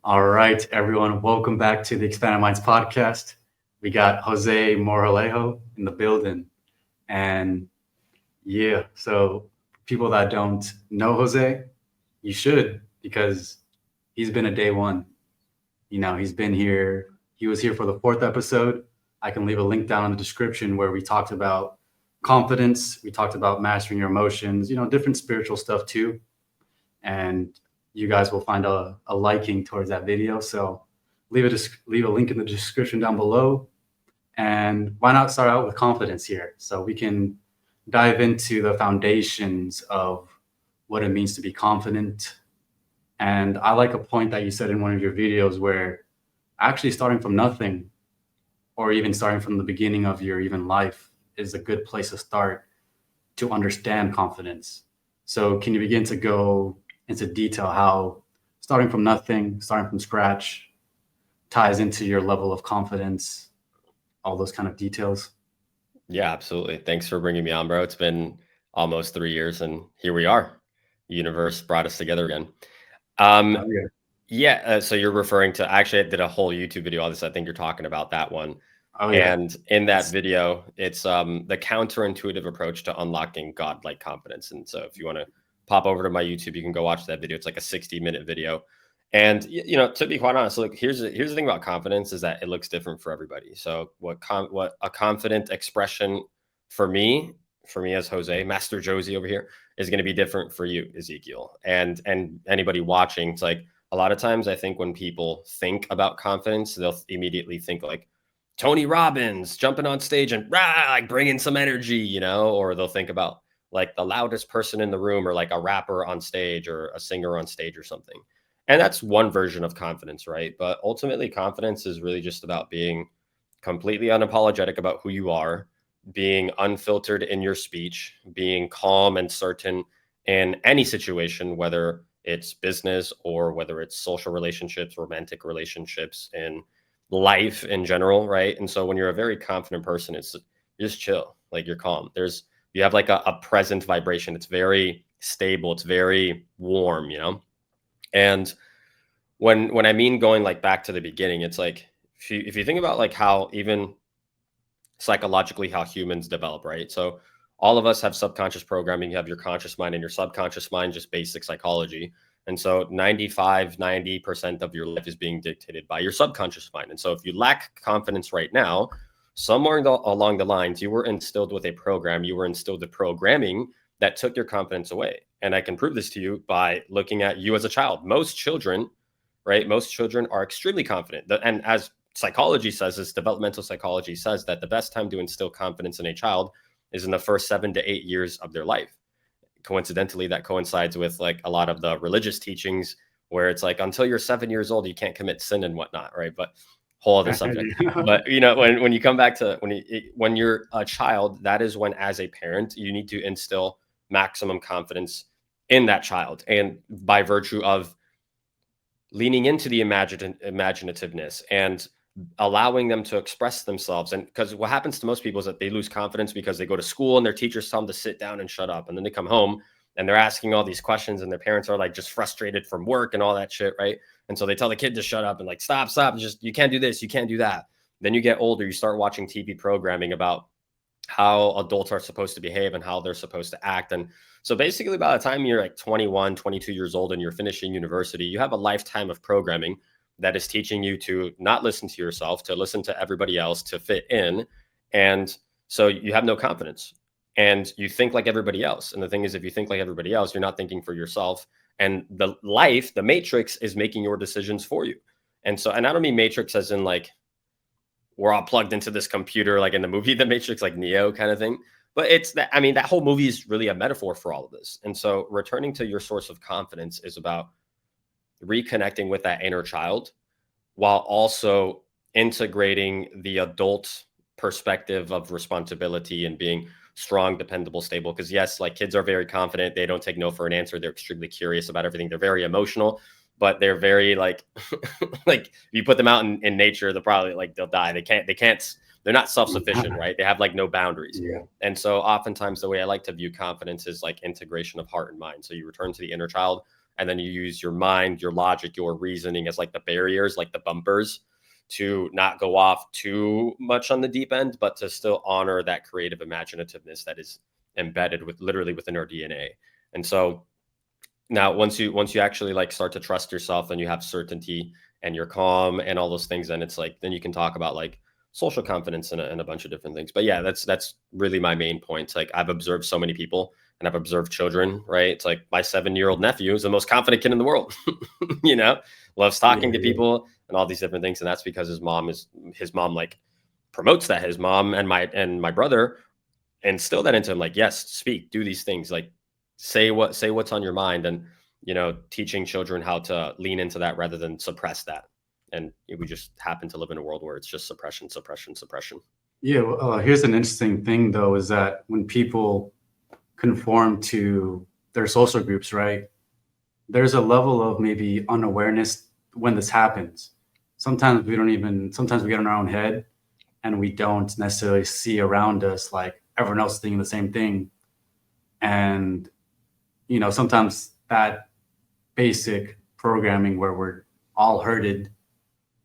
All right, everyone, welcome back to the Expanded Minds podcast. We got Jose Moralejo in the building. And yeah, so people that don't know Jose, you should because he's been a day one. He's been here. He was here for the fourth episode. I can leave a link down in the description where we talked about confidence. We talked about mastering your emotions, different spiritual stuff too. And you guys will find a liking towards that video. So leave a link in the description down below. And why not start out with confidence here? So we can dive into the foundations of what it means to be confident. And I like a point that you said in one of your videos where actually starting from nothing or even starting from the beginning of your even life is a good place to start to understand confidence. So can you begin to go into detail how starting from nothing, starting from scratch ties into your level of confidence, all those kind of details? Yeah, absolutely. Thanks for bringing me on, bro. It's been almost 3 years and here we are. The universe brought us together again. Oh, yeah. Yeah, so you're referring to, actually I did a whole YouTube video on this. I think you're talking about that one. Oh, yeah. And in that It's- video, it's the counterintuitive approach to unlocking godlike confidence. And so if you want to pop over to my YouTube, you can go watch that video. It's like a 60-minute video. And to be quite honest, look, here's the thing about confidence is that it looks different for everybody. So what a confident expression for me as Jose, Master Josie over here, is going to be different for you, Ezekiel, and anybody watching. It's like a lot of times I think when people think about confidence, they'll immediately think like Tony Robbins jumping on stage and like bringing some energy, or they'll think about like the loudest person in the room or like a rapper on stage or a singer on stage or something. And that's one version of confidence, right? But ultimately, confidence is really just about being completely unapologetic about who you are, being unfiltered in your speech, being calm and certain in any situation, whether it's business or whether it's social relationships, romantic relationships, and life in general, right? And so when you're a very confident person, it's just chill, like you're calm. You have like a present vibration. It's very stable. It's very warm, And when I mean going like back to the beginning, it's like if you think about like how even psychologically how humans develop, right? So all of us have subconscious programming. You have your conscious mind and your subconscious mind, just basic psychology. And so 90% of your life is being dictated by your subconscious mind. And so if you lack confidence right now, somewhere along the lines, you were instilled with a program, you were instilled with programming that took your confidence away. And I can prove this to you by looking at you as a child. Most children, right? Most children are extremely confident. And as psychology says, this developmental psychology says that the best time to instill confidence in a child is in the first 7 to 8 years of their life. Coincidentally, that coincides with like a lot of the religious teachings where it's like until you're 7 years old, you can't commit sin and whatnot, right? But whole other subject. But when you come back to when you're a child, that is when, as a parent, you need to instill maximum confidence in that child, and by virtue of leaning into the imaginativeness and allowing them to express themselves. And because what happens to most people is that they lose confidence because they go to school and their teachers tell them to sit down and shut up, and then they come home and they're asking all these questions and their parents are like just frustrated from work and all that shit, right? And so they tell the kid to shut up and like stop, just you can't do this, you can't do that. Then you get older, you start watching TV programming about how adults are supposed to behave and how they're supposed to act. And so basically by the time you're like 21, 22 years old and you're finishing university, you have a lifetime of programming that is teaching you to not listen to yourself, to listen to everybody else, to fit in. And so you have no confidence and you think like everybody else. And the thing is, if you think like everybody else, you're not thinking for yourself. And the matrix is making your decisions for you. And so, and I don't mean matrix as in like, we're all plugged into this computer, like in the movie, The Matrix, like Neo kind of thing. But it's that, I mean, that whole movie is really a metaphor for all of this. And so returning to your source of confidence is about reconnecting with that inner child while also integrating the adult perspective of responsibility and being strong, dependable, stable. Because yes, like kids are very confident. They don't take no for an answer. They're extremely curious about everything. They're very emotional, but they're very like, like if you put them out in nature, they'll probably like, they'll die. They're not self-sufficient, right? They have like no boundaries. Yeah. And so oftentimes the way I like to view confidence is like integration of heart and mind. So you return to the inner child and then you use your mind, your logic, your reasoning as like the barriers, like the bumpers, to not go off too much on the deep end, but to still honor that creative imaginativeness that is embedded with literally within our DNA. And so now once you actually like start to trust yourself and you have certainty and you're calm and all those things, then it's like, then you can talk about like social confidence and a bunch of different things. But yeah, that's really my main point. It's like I've observed so many people and I've observed children, right? It's like my 7-year-old nephew is the most confident kid in the world, you know, loves talking to people and all these different things. And that's because his mom like promotes that. His mom and my brother instill that into him, like, yes, speak, do these things, like say what's on your mind, and, you know, teaching children how to lean into that rather than suppress that. And we just happen to live in a world where it's just suppression. Yeah. Well, here's an interesting thing, though, is that when people conform to their social groups, right, there's a level of maybe unawareness when this happens. Sometimes we get in our own head and we don't necessarily see around us like everyone else thinking the same thing. And, you know, sometimes that basic programming where we're all herded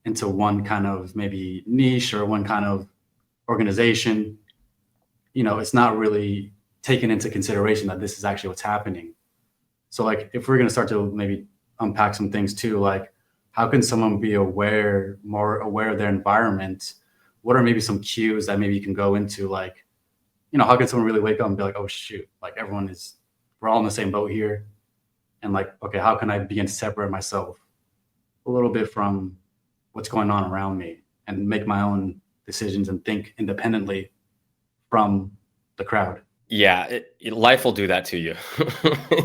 into one kind of maybe niche or one kind of organization, you know, it's not really taken into consideration that this is actually what's happening. So like, if we're going to start to maybe unpack some things too, like how can someone be more aware of their environment? What are maybe some cues that maybe you can go into? Like, you know, how can someone really wake up and be like, oh shoot, like we're all in the same boat here. And like, okay, how can I begin to separate myself a little bit from what's going on around me and make my own decisions and think independently from the crowd? Yeah, life will do that to you.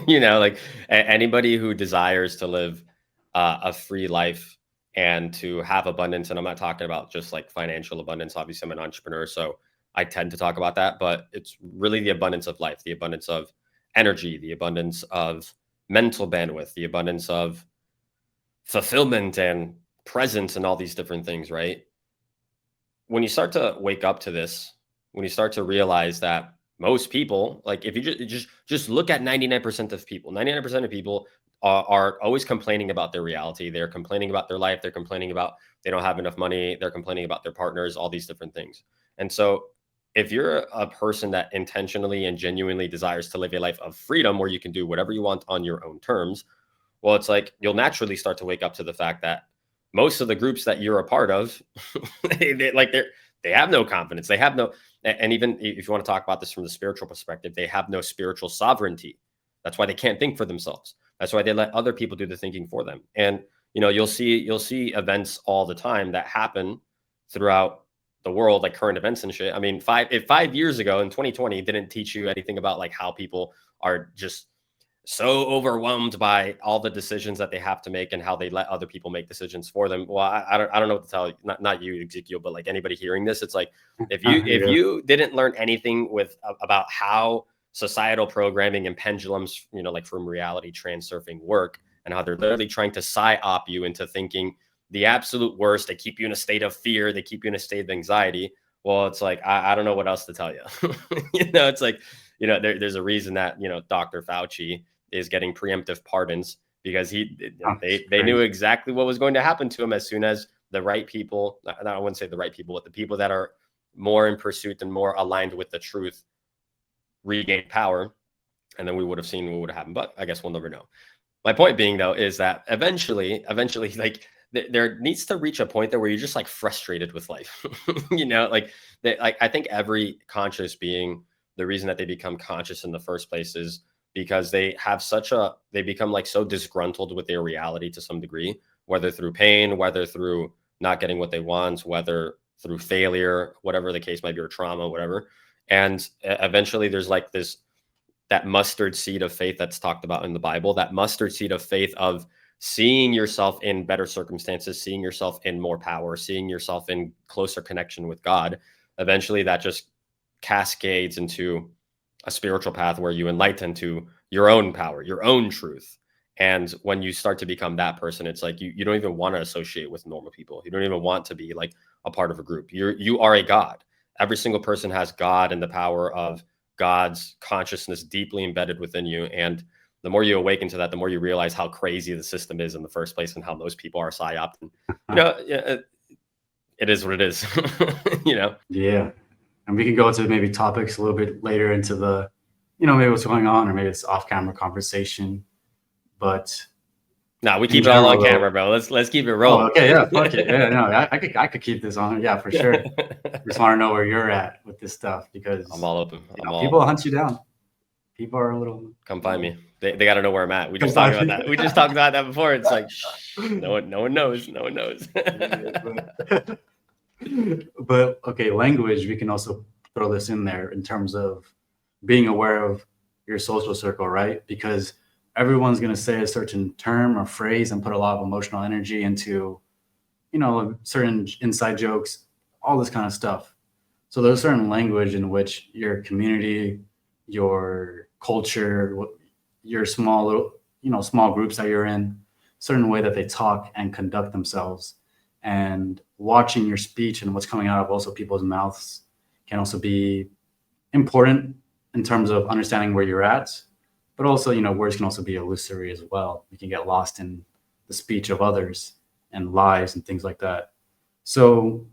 You know, like anybody who desires to live a free life and to have abundance, and I'm not talking about just like financial abundance. Obviously, I'm an entrepreneur, so I tend to talk about that, but it's really the abundance of life, the abundance of energy, the abundance of mental bandwidth, the abundance of fulfillment and presence and all these different things, right? When you start to wake up to this, when you start to realize that most people, like if you just look at 99% of people, 99% of people are always complaining about their reality. They're complaining about their life. They're complaining about they don't have enough money. They're complaining about their partners, all these different things. And so if you're a person that intentionally and genuinely desires to live a life of freedom where you can do whatever you want on your own terms, well, it's like you'll naturally start to wake up to the fact that most of the groups that you're a part of, they have no confidence. They have no, and even if you want to talk about this from the spiritual perspective, they have no spiritual sovereignty. That's why they can't think for themselves. That's why they let other people do the thinking for them. And, you know, you'll see events all the time that happen throughout the world, like current events and shit. I mean, 5 years ago in 2020 didn't teach you anything about like how people are just so overwhelmed by all the decisions that they have to make and how they let other people make decisions for them. Well, I don't know what to tell you. Not you, Ezekiel, but like anybody hearing this, it's like if you didn't learn anything about how societal programming and pendulums, you know, like from reality transurfing work, and how they're literally trying to psyop you into thinking the absolute worst. They keep you in a state of fear. They keep you in a state of anxiety. Well, it's like, I don't know what else to tell you. You know, it's like, you know, there's a reason that, you know, Dr. Fauci is getting preemptive pardons because they knew exactly what was going to happen to him as soon as the right people, I wouldn't say the right people, but the people that are more in pursuit and more aligned with the truth regain power. And then we would have seen what would have happened, but I guess we'll never know. My point being though, is that eventually, like there needs to reach a point there where you're just like frustrated with life. You know, like I think every conscious being, the reason that they become conscious in the first place is because they have they become like so disgruntled with their reality to some degree, whether through pain, whether through not getting what they want, whether through failure, whatever the case might be, or trauma, whatever. And eventually there's like that mustard seed of faith that's talked about in the Bible, that mustard seed of faith of seeing yourself in better circumstances, seeing yourself in more power, seeing yourself in closer connection with God. Eventually that just cascades into a spiritual path where you enlighten to your own power, your own truth. And when you start to become that person, it's like you don't even want to associate with normal people. You don't even want to be like a part of a group. You are a God. Every single person has God and the power of God's consciousness deeply embedded within you. And the more you awaken to that, the more you realize how crazy the system is in the first place and how most people are psyoped. And, it is what it is, Yeah. And we can go into maybe topics a little bit later into the, maybe what's going on, or maybe it's off-camera conversation. But no, we keep it all on camera, bro. Let's keep it rolling. Oh, okay, yeah, fuck it. Yeah, no, I could keep this on. Yeah, for sure. Just want to know where you're at with this stuff, because I'm all open. People hunt you down. People are a little. Come find me. They got to know where I'm at. We just talked about that. We just talked about that before. It's like no one knows. No one knows. But okay, language. We can also throw this in there in terms of being aware of your social circle, right? Because everyone's going to say a certain term or phrase and put a lot of emotional energy into, certain inside jokes, all this kind of stuff. So there's a certain language in which your community, your culture, your small groups that you're in, certain way that they talk and conduct themselves. And watching your speech and what's coming out of also people's mouths can also be important in terms of understanding where you're at. But also, words can also be illusory as well. You can get lost in the speech of others and lies and things like that. So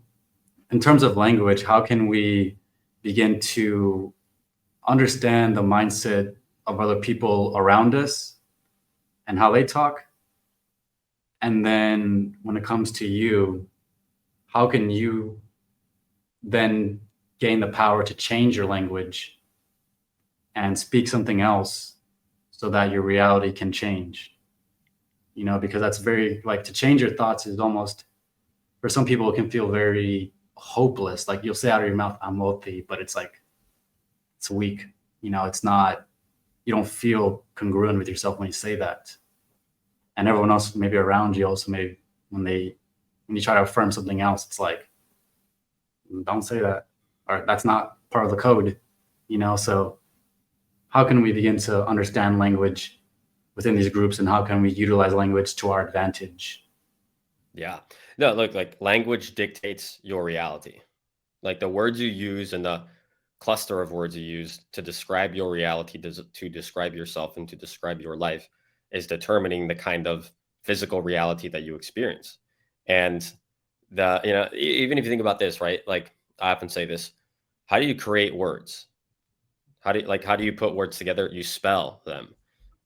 in terms of language, how can we begin to understand the mindset of other people around us and how they talk? And then when it comes to you, how can you then gain the power to change your language and speak something else so that your reality can change? Because that's very, like, to change your thoughts is almost, for some people, it can feel very hopeless. Like, you'll say out of your mouth, I'm wealthy, but it's like, it's weak. It's not, you don't feel congruent with yourself when you say that. And everyone else maybe around you also may, when you try to affirm something else, it's like, don't say that, or that's not part of the code, so how can we begin to understand language within these groups, and how can we utilize language to our advantage? Yeah. No, look, like, language dictates your reality. Like, the words you use and the cluster of words you use to describe your reality, to describe yourself and to describe your life, is determining the kind of physical reality that you experience. And even if you think about this, right? Like, I often say this, how do you create words? How do you put words together? You spell them.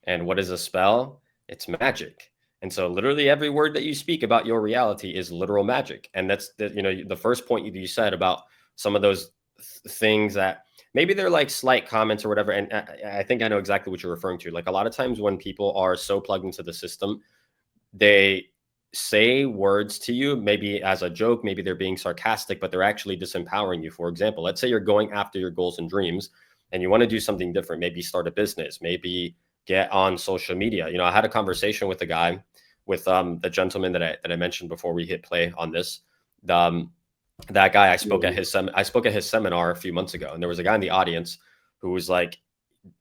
And what is a spell? It's magic. And so literally every word that you speak about your reality is literal magic. And that's the first point you said about some of those things that maybe they're like slight comments or whatever. And I think I know exactly what you're referring to. Like, a lot of times when people are so plugged into the system, they say words to you, maybe as a joke, maybe they're being sarcastic, but they're actually disempowering you. For example, let's say you're going after your goals and dreams and you want to do something different, maybe start a business, maybe get on social media. I had a conversation with a guy, with the gentleman that I mentioned before we hit play on this. That guy, I spoke at his seminar a few months ago, and there was a guy in the audience who was like,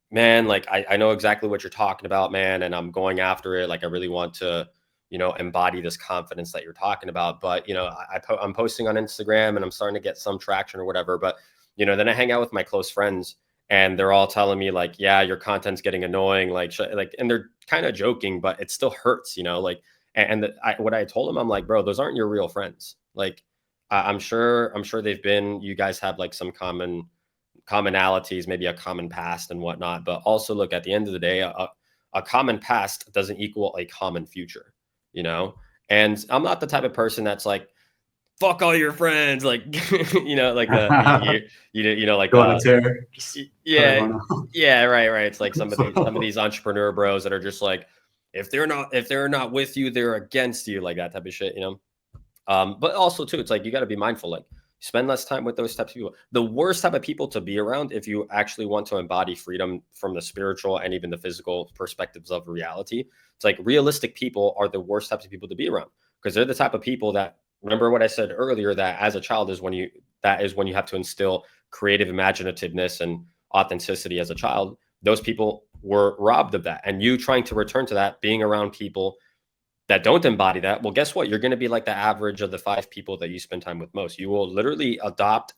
man, like, I know exactly what you're talking about, man, and I'm going after it. Like, I really want to, embody this confidence that you're talking about. But, I'm posting on Instagram and I'm starting to get some traction or whatever. But, then I hang out with my close friends and they're all telling me like, yeah, your content's getting annoying. And they're kind of joking, but it still hurts, what I told them, I'm like, bro, those aren't your real friends. Like, I'm sure you guys have like some commonalities, maybe a common past and whatnot. But also, look, at the end of the day, a common past doesn't equal a common future, And I'm not the type of person that's like, fuck all your friends, like, like like go on a tear. Yeah, right. It's like some of these entrepreneur bros that are just like, if they're not with you, they're against you, like that type of shit, But also too, it's like, you got to be mindful, like, spend less time with those types of people. The worst type of people to be around, if you actually want to embody freedom from the spiritual and even the physical perspectives of reality, it's like, realistic people are the worst types of people to be around, because they're the type of people that, remember what I said earlier, that as a child is when you have to instill creative imaginativeness and authenticity as a child. Those people were robbed of that. And you trying to return to that, being around people that don't embody that, well, guess what? You're going to be like the average of the 5 people that you spend time with most. You will literally adopt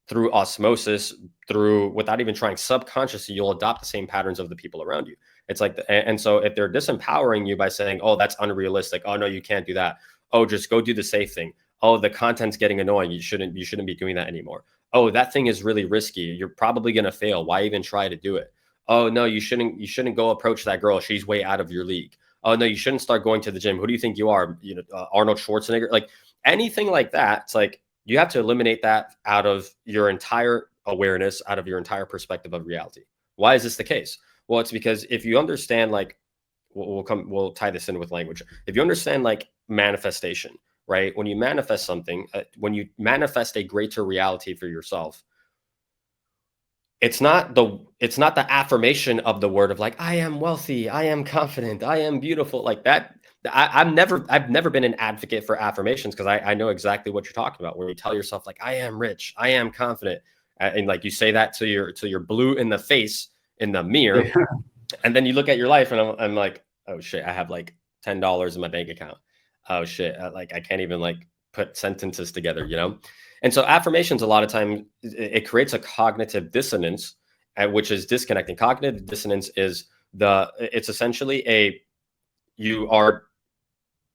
through osmosis, without even trying, subconsciously, you'll adopt the same patterns of the people around you. It's like, and so if they're disempowering you by saying, oh, that's unrealistic. Oh, no, you can't do that. Oh, just go do the safe thing. Oh, the content's getting annoying. You shouldn't be doing that anymore. Oh, that thing is really risky. You're probably going to fail. Why even try to do it? Oh, no, you shouldn't go approach that girl. She's way out of your league. Oh, no, you shouldn't start going to the gym. Who do you think you are? Arnold Schwarzenegger, like anything like that. It's like, you have to eliminate that out of your entire awareness, out of your entire perspective of reality. Why is this the case? Well, it's because if you understand, like, we'll tie this in with language. If you understand like manifestation, right? When you manifest something, when you manifest a greater reality for yourself, it's not the affirmation of the word of like, I am wealthy, I am confident, I am beautiful, like that. I've never been an advocate for affirmations, because I know exactly what you're talking about, where you tell yourself like, I am rich, I am confident, and like you say that till you're blue in the face in the mirror, Yeah. and then you look at your life, and I'm like, oh shit, I have like $10 in my bank account. Oh shit, like I can't even like put sentences together, And so affirmations, a lot of times, it creates a cognitive dissonance, which is disconnecting. Cognitive dissonance is it's essentially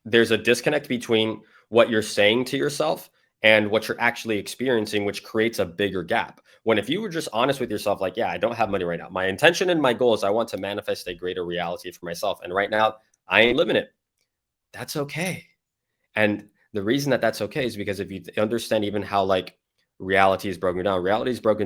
there's a disconnect between what you're saying to yourself and what you're actually experiencing, which creates a bigger gap. When if you were just honest with yourself, like, yeah, I don't have money right now. My intention and my goal is I want to manifest a greater reality for myself. And right now I ain't living it. That's okay. And the reason that that's okay is because if you understand even how like reality is broken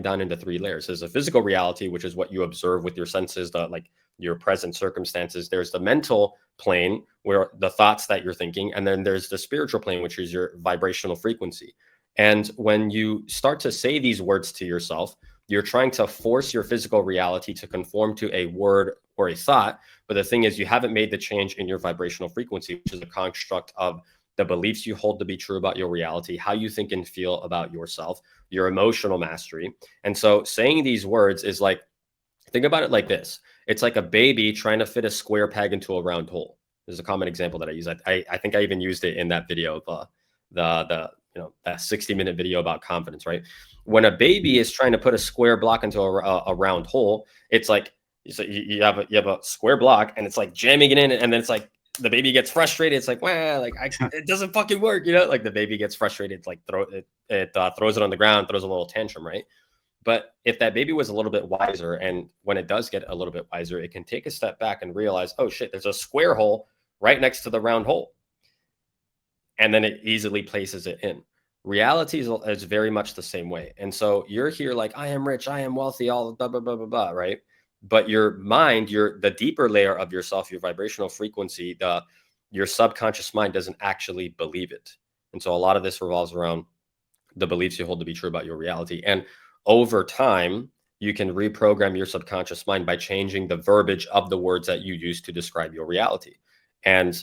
down into 3 layers. There's a physical reality, which is what you observe with your senses, like your present circumstances. There's the mental plane, where the thoughts that you're thinking, and then there's the spiritual plane, which is your vibrational frequency. And when you start to say these words to yourself, you're trying to force your physical reality to conform to a word or a thought. But the thing is, you haven't made the change in your vibrational frequency, which is a construct of the beliefs you hold to be true about your reality, how you think and feel about yourself, your emotional mastery. And so saying these words is like, think about it like this. It's like a baby trying to fit a square peg into a round hole. There's a common example that I use. I think I even used it in that video, that 60-minute video about confidence, right? When a baby is trying to put a square block into a round hole, it's like, so you have a square block, and it's like jamming it in, and then it's like the baby gets frustrated. It's like, well, like it doesn't fucking work, like the baby gets frustrated. It's like throws it on the ground, throws a little tantrum, right? But if that baby was a little bit wiser, and when it does get a little bit wiser, it can take a step back and realize, oh shit, there's a square hole right next to the round hole. And then it easily places it in. Reality is very much the same way. And so you're here like, I am rich, I am wealthy, all blah, blah, blah, blah, blah, right? But your mind, the deeper layer of yourself, your vibrational frequency, your subconscious mind doesn't actually believe it. And so a lot of this revolves around the beliefs you hold to be true about your reality. And over time, you can reprogram your subconscious mind by changing the verbiage of the words that you use to describe your reality. And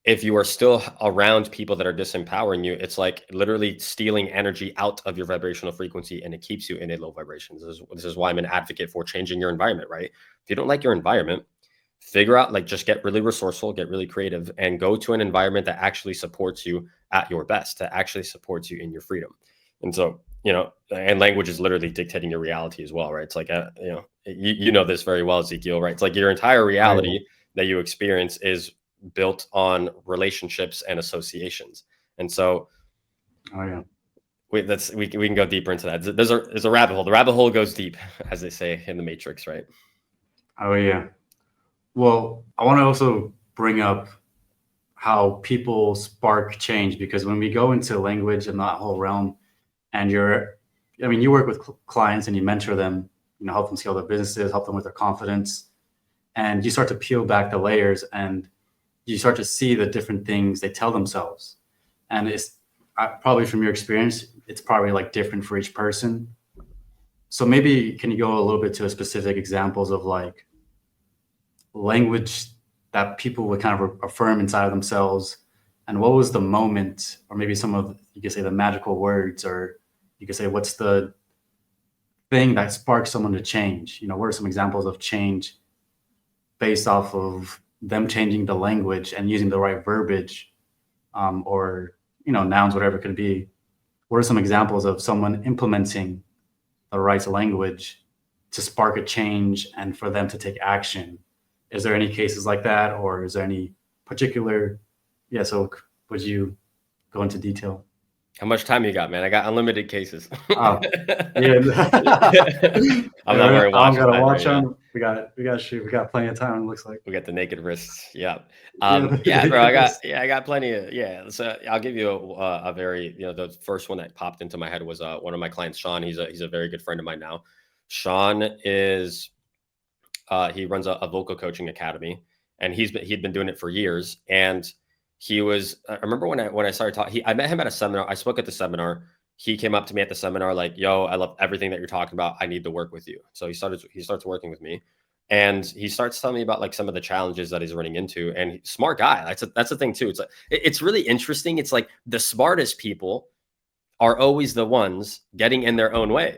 if you are still around people that are disempowering you, it's like literally stealing energy out of your vibrational frequency, and it keeps you in a low vibration. This is why I'm an advocate for changing your environment, right? If you don't like your environment, figure out, like, just get really resourceful, get really creative, and go to an environment that actually supports you at your best, that actually supports you in your freedom. And so, and language is literally dictating your reality as well, right? It's like, you know this very well, Ezekiel, right? It's like your entire reality that you experience is built on relationships and associations. And so we can go deeper into that. There's a rabbit hole. The rabbit hole goes deep, as they say in the Matrix, right? Oh yeah. Well, I want to also bring up how people spark change, because when we go into language and that whole realm, and you work with clients and you mentor them, help them scale their businesses, help them with their confidence, and you start to peel back the layers, and you start to see the different things they tell themselves. And it's probably, from your experience, it's probably like different for each person. So maybe can you go a little bit to specific examples of like language that people would kind of affirm inside of themselves, and what was the moment, or maybe some of, you could say, the magical words, or you could say, what's the thing that sparks someone to change? What are some examples of change based off of them changing the language and using the right verbiage, or nouns, whatever it could be? What are some examples of someone implementing the right language to spark a change and for them to take action. Is there any cases like that, or is there any particular? Yeah. So would you go into detail? How much time you got, man? I got unlimited cases. Yeah. I'm not wearing watches. Gotta watch on. We got shoot. We got plenty of time. It looks like we got the naked wrists. Yeah. Yeah, bro. I got plenty of. Yeah. So I'll give you a very, the first one that popped into my head was one of my clients, Sean. He's a very good friend of mine now. Sean is he runs a vocal coaching academy, and he'd been doing it for years. And he was, I remember when I started talking, I met him at a seminar. I spoke at the seminar. He came up to me at the seminar like, yo, I love everything that you're talking about. I need to work with you. So he starts working with me, and he starts telling me about like some of the challenges that he's running into. And smart guy. That's the thing too. It's like, it's really interesting. It's like the smartest people are always the ones getting in their own way.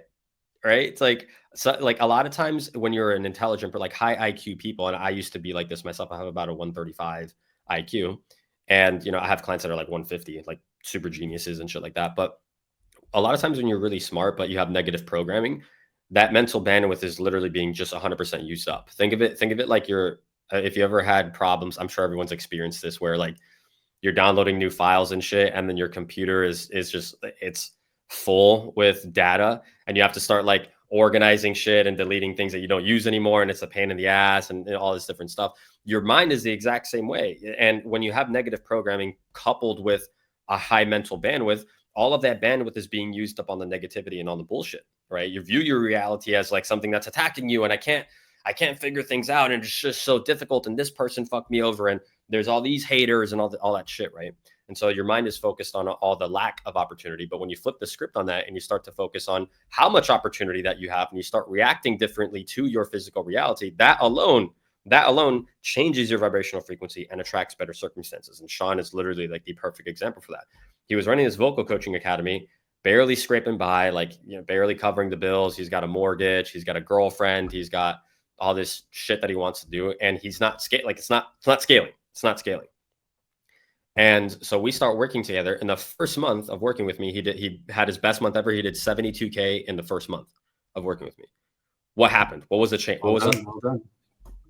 Right. It's like, so like a lot of times when you're an intelligent, but like high IQ people, and I used to be like this myself, I have about a 135 IQ. And, I have clients that are like 150, like super geniuses and shit like that. But a lot of times when you're really smart, but you have negative programming, that mental bandwidth is literally being just 100% used up. Think of it like if you ever had problems, I'm sure everyone's experienced this, where like you're downloading new files and shit, and then your computer is just, it's full with data, and you have to start like organizing shit and deleting things that you don't use anymore, and it's a pain in the ass and all this different stuff. Your mind is the exact same way. And when you have negative programming coupled with a high mental bandwidth, all of that bandwidth is being used up on the negativity and on the bullshit, right? You view your reality as like something that's attacking you, and I can't figure things out, and it's just so difficult, and this person fucked me over, and there's all these haters and all that shit, right? And so your mind is focused on all the lack of opportunity. But when you flip the script on that and you start to focus on how much opportunity that you have, and you start reacting differently to your physical reality, that alone changes your vibrational frequency and attracts better circumstances. And Sean is literally like the perfect example for that. He was running his vocal coaching academy, barely scraping by, like, barely covering the bills. He's got a mortgage. He's got a girlfriend. He's got all this shit that he wants to do. And he's not it's not scaling. It's not scaling. And so we start working together. In the first month of working with me, he had his best month ever. He did 72K in the first month of working with me. What happened? What was the change? Well done.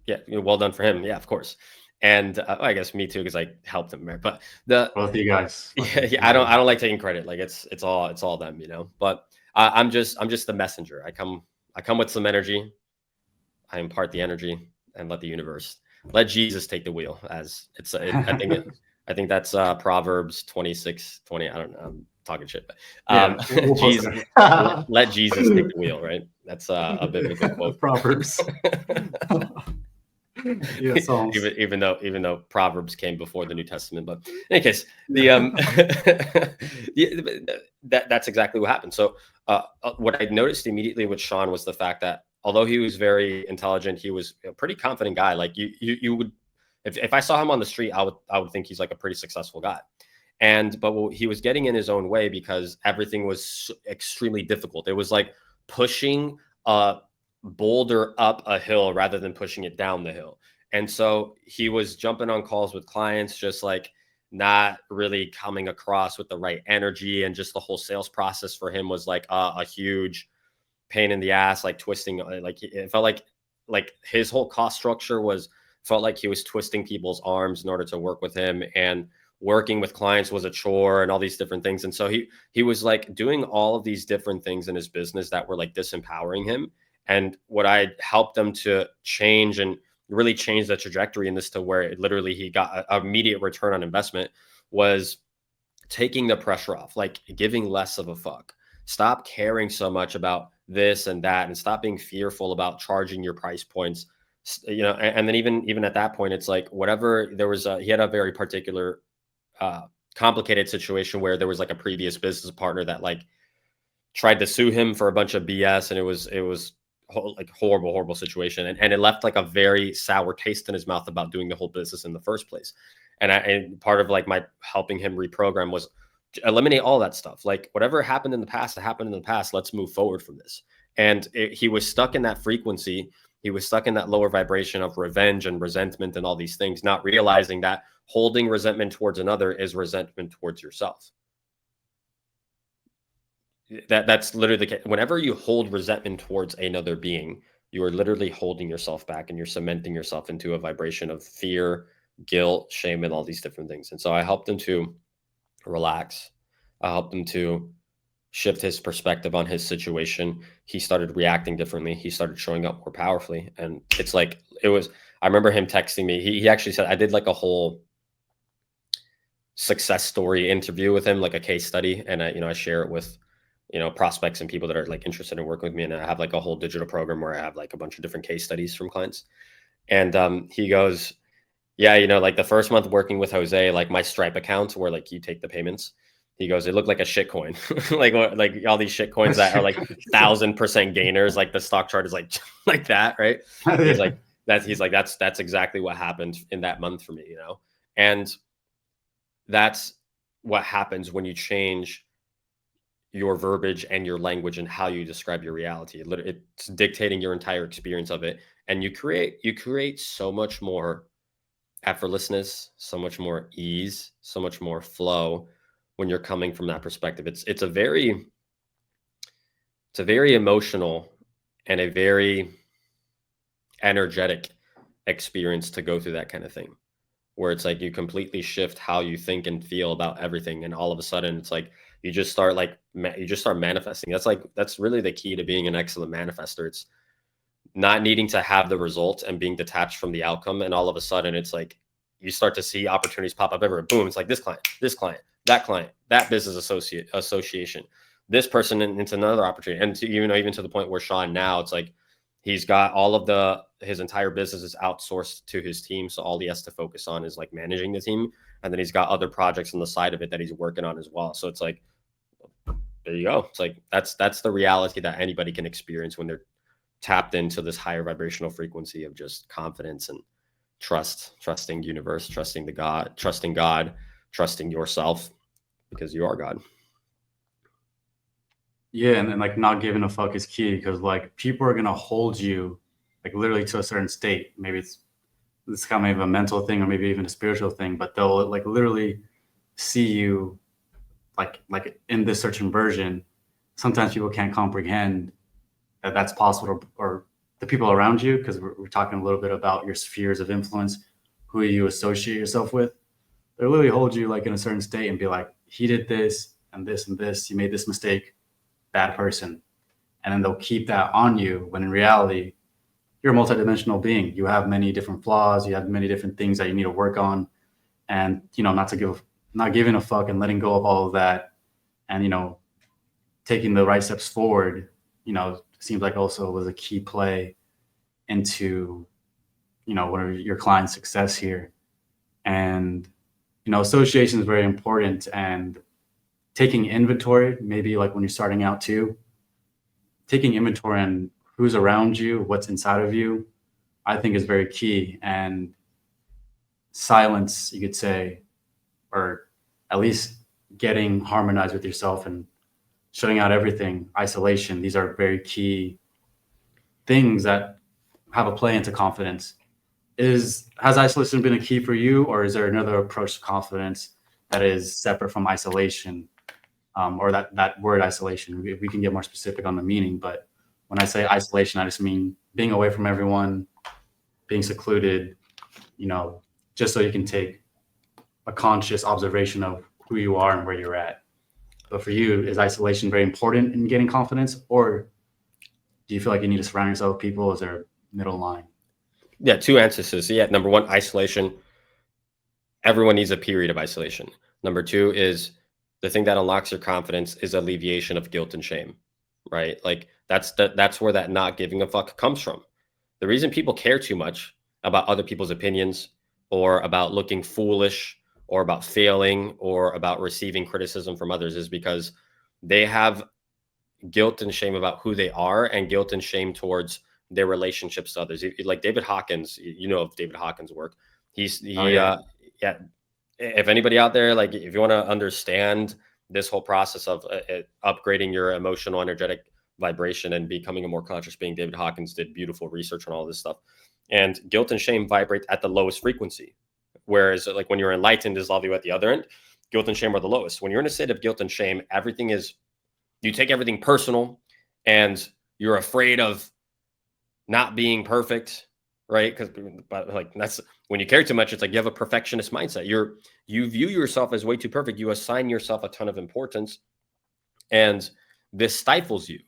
Yeah, well done for him. Yeah, of course. And I guess me too, because I helped him there. But both of you guys. Yeah, I don't like taking credit. Like it's all them, But I'm just the messenger. I come with some energy. I impart the energy and let the universe, let Jesus take the wheel. I think that's Proverbs 26:20. I don't know. I'm talking shit, but Jesus, let Jesus take the wheel, right? That's a biblical quote. Proverbs. Yeah, even though Proverbs came before the New Testament, but in any case, that's exactly what happened. So what I noticed immediately with Sean was the fact that although he was very intelligent, he was a pretty confident guy. Like you would, if I saw him on the street, I would think he's like a pretty successful guy. But he was getting in his own way because everything was extremely difficult. It was like pushing a boulder up a hill rather than pushing it down the hill. And so he was jumping on calls with clients, just like not really coming across with the right energy. And just the whole sales process for him was like a huge pain in the ass, like twisting, like it felt like his whole cost structure felt like he was twisting people's arms in order to work with him, and working with clients was a chore and all these different things. And so he was like doing all of these different things in his business that were like disempowering him. And what I helped them to change and really change the trajectory in this to where it literally he got an immediate return on investment was taking the pressure off, like giving less of a fuck. Stop caring so much about this and that, and stop being fearful about charging your price points. And then even at that point, it's like whatever there was, he had a very particular complicated situation where there was like a previous business partner that like tried to sue him for a bunch of BS, and it was like horrible situation, and it left like a very sour taste in his mouth about doing the whole business in the first place. And part of like my helping him reprogram was to eliminate all that stuff. Like whatever happened in the past, it happened in the past. Let's move forward from this. And he was stuck in that frequency. He was stuck in that lower vibration of revenge and resentment and all these things, not realizing that holding resentment towards another is resentment towards yourself. That's literally the case. Whenever you hold resentment towards another being, you are literally holding yourself back and you're cementing yourself into a vibration of fear, guilt, shame, and all these different things. And so I helped him to relax. I helped him to shift his perspective on his situation. He started reacting differently. He started showing up more powerfully. And it's like, I remember him texting me. He actually said, I did like a whole success story interview with him, like a case study. And I share it with, prospects and people that are like interested in working with me. And I have like a whole digital program where I have like a bunch of different case studies from clients. And he goes, yeah, like the first month working with Jose, like my Stripe account where like you take the payments, he goes, it looked like a shit coin. like all these shit coins that are like 1,000% gainers. Like the stock chart is like, like that. Right. He's like, that's exactly what happened in that month for me, And that's what happens when you change your verbiage and your language and how you describe your reality. It's dictating your entire experience of it. And you create so much more effortlessness, so much more ease, so much more flow when you're coming from that perspective. It's a very emotional and a very energetic experience to go through that kind of thing, where it's like you completely shift how you think and feel about everything, and all of a sudden it's like you just start manifesting. That's really the key to being an excellent manifester. It's not needing to have the result and being detached from the outcome, and all of a sudden it's like you start to see opportunities pop up everywhere. Boom, it's like this client, that client, that business association, this person into another opportunity. And even to the point where Sean now, it's like he's got all of his entire business is outsourced to his team. So all he has to focus on is like managing the team. And then he's got other projects on the side of it that he's working on as well. So it's like, there you go. It's like, that's the reality that anybody can experience when they're tapped into this higher vibrational frequency of just confidence and trusting universe, trusting God, trusting yourself, because you are God. Yeah, and like not giving a fuck is key, because like people are gonna hold you like literally to a certain state. Maybe it's kind of maybe a mental thing or maybe even a spiritual thing, but they'll like literally see you like in this certain version. Sometimes people can't comprehend that that's possible, or the people around you, because we're talking a little bit about your spheres of influence, who you associate yourself with. They literally hold you like in a certain state and be like, he did this and this and this, you made this mistake, bad person. And then they'll keep that on you, when in reality you're a multidimensional being. You have many different flaws, you have many different things that you need to work on. And not giving a fuck and letting go of all of that, and taking the right steps forward, seems like also was a key play into one of your client's success here. And association is very important, and taking inventory, maybe like when you're starting out too, taking inventory on who's around you, what's inside of you, I think is very key. And silence, you could say, or at least getting harmonized with yourself and shutting out everything, isolation, these are very key things that have a play into confidence. Has isolation been a key for you, or is there another approach to confidence that is separate from isolation, or that word isolation? We can get more specific on the meaning, but when I say isolation, I just mean being away from everyone, being secluded, just so you can take a conscious observation of who you are and where you're at. But for you, is isolation very important in getting confidence, or do you feel like you need to surround yourself with people? Is there a middle line? Yeah, two answers. So yeah, number one, isolation. Everyone needs a period of isolation. Number two is the thing that unlocks your confidence is alleviation of guilt and shame, right? Like that's where that not giving a fuck comes from. The reason people care too much about other people's opinions, or about looking foolish, or about failing, or about receiving criticism from others, is because they have guilt and shame about who they are, and guilt and shame towards their relationships to others. Like David Hawkins, of David Hawkins' work. Yeah. If anybody out there, like if you want to understand this whole process of upgrading your emotional, energetic vibration and becoming a more conscious being, David Hawkins did beautiful research on all this stuff. And guilt and shame vibrate at the lowest frequency. Whereas like when you're enlightened is love you at the other end, guilt and shame are the lowest. When you're in a state of guilt and shame, everything is you take everything personal and you're afraid of not being perfect, right? Because like that's when you care too much, it's like you have a perfectionist mindset. You view yourself as way too perfect. You assign yourself a ton of importance, and this stifles you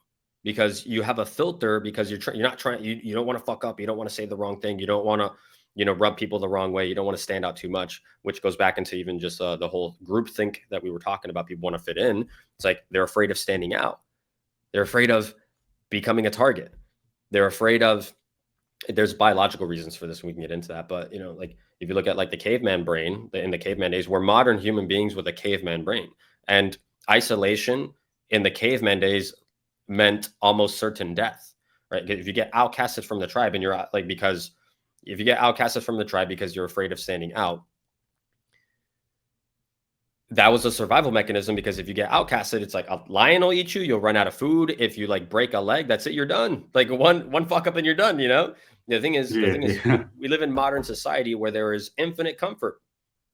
because you have a filter, because you're not trying, you don't want to fuck up, you don't want to say the wrong thing, you don't want to, you know, rub people the wrong way, you don't want to stand out too much, which goes back into even just the whole group think that we were talking about. People want to fit in. It's like they're afraid of standing out, they're afraid of becoming a target, they're afraid of, there's biological reasons for this, and we can get into that, but you know, like if you look at like the caveman brain in the caveman days, we're modern human beings with a caveman brain, and isolation in the caveman days meant almost certain death, right? If you get outcasted from the tribe, and you're like, because if you get outcasted from the tribe because you're afraid of standing out, that was a survival mechanism. Because if you get outcasted, it's like a lion will eat you, you'll run out of food. If you like break a leg, that's it, you're done. Like one fuck up and you're done, you know? The thing is, we live in modern society where there is infinite comfort,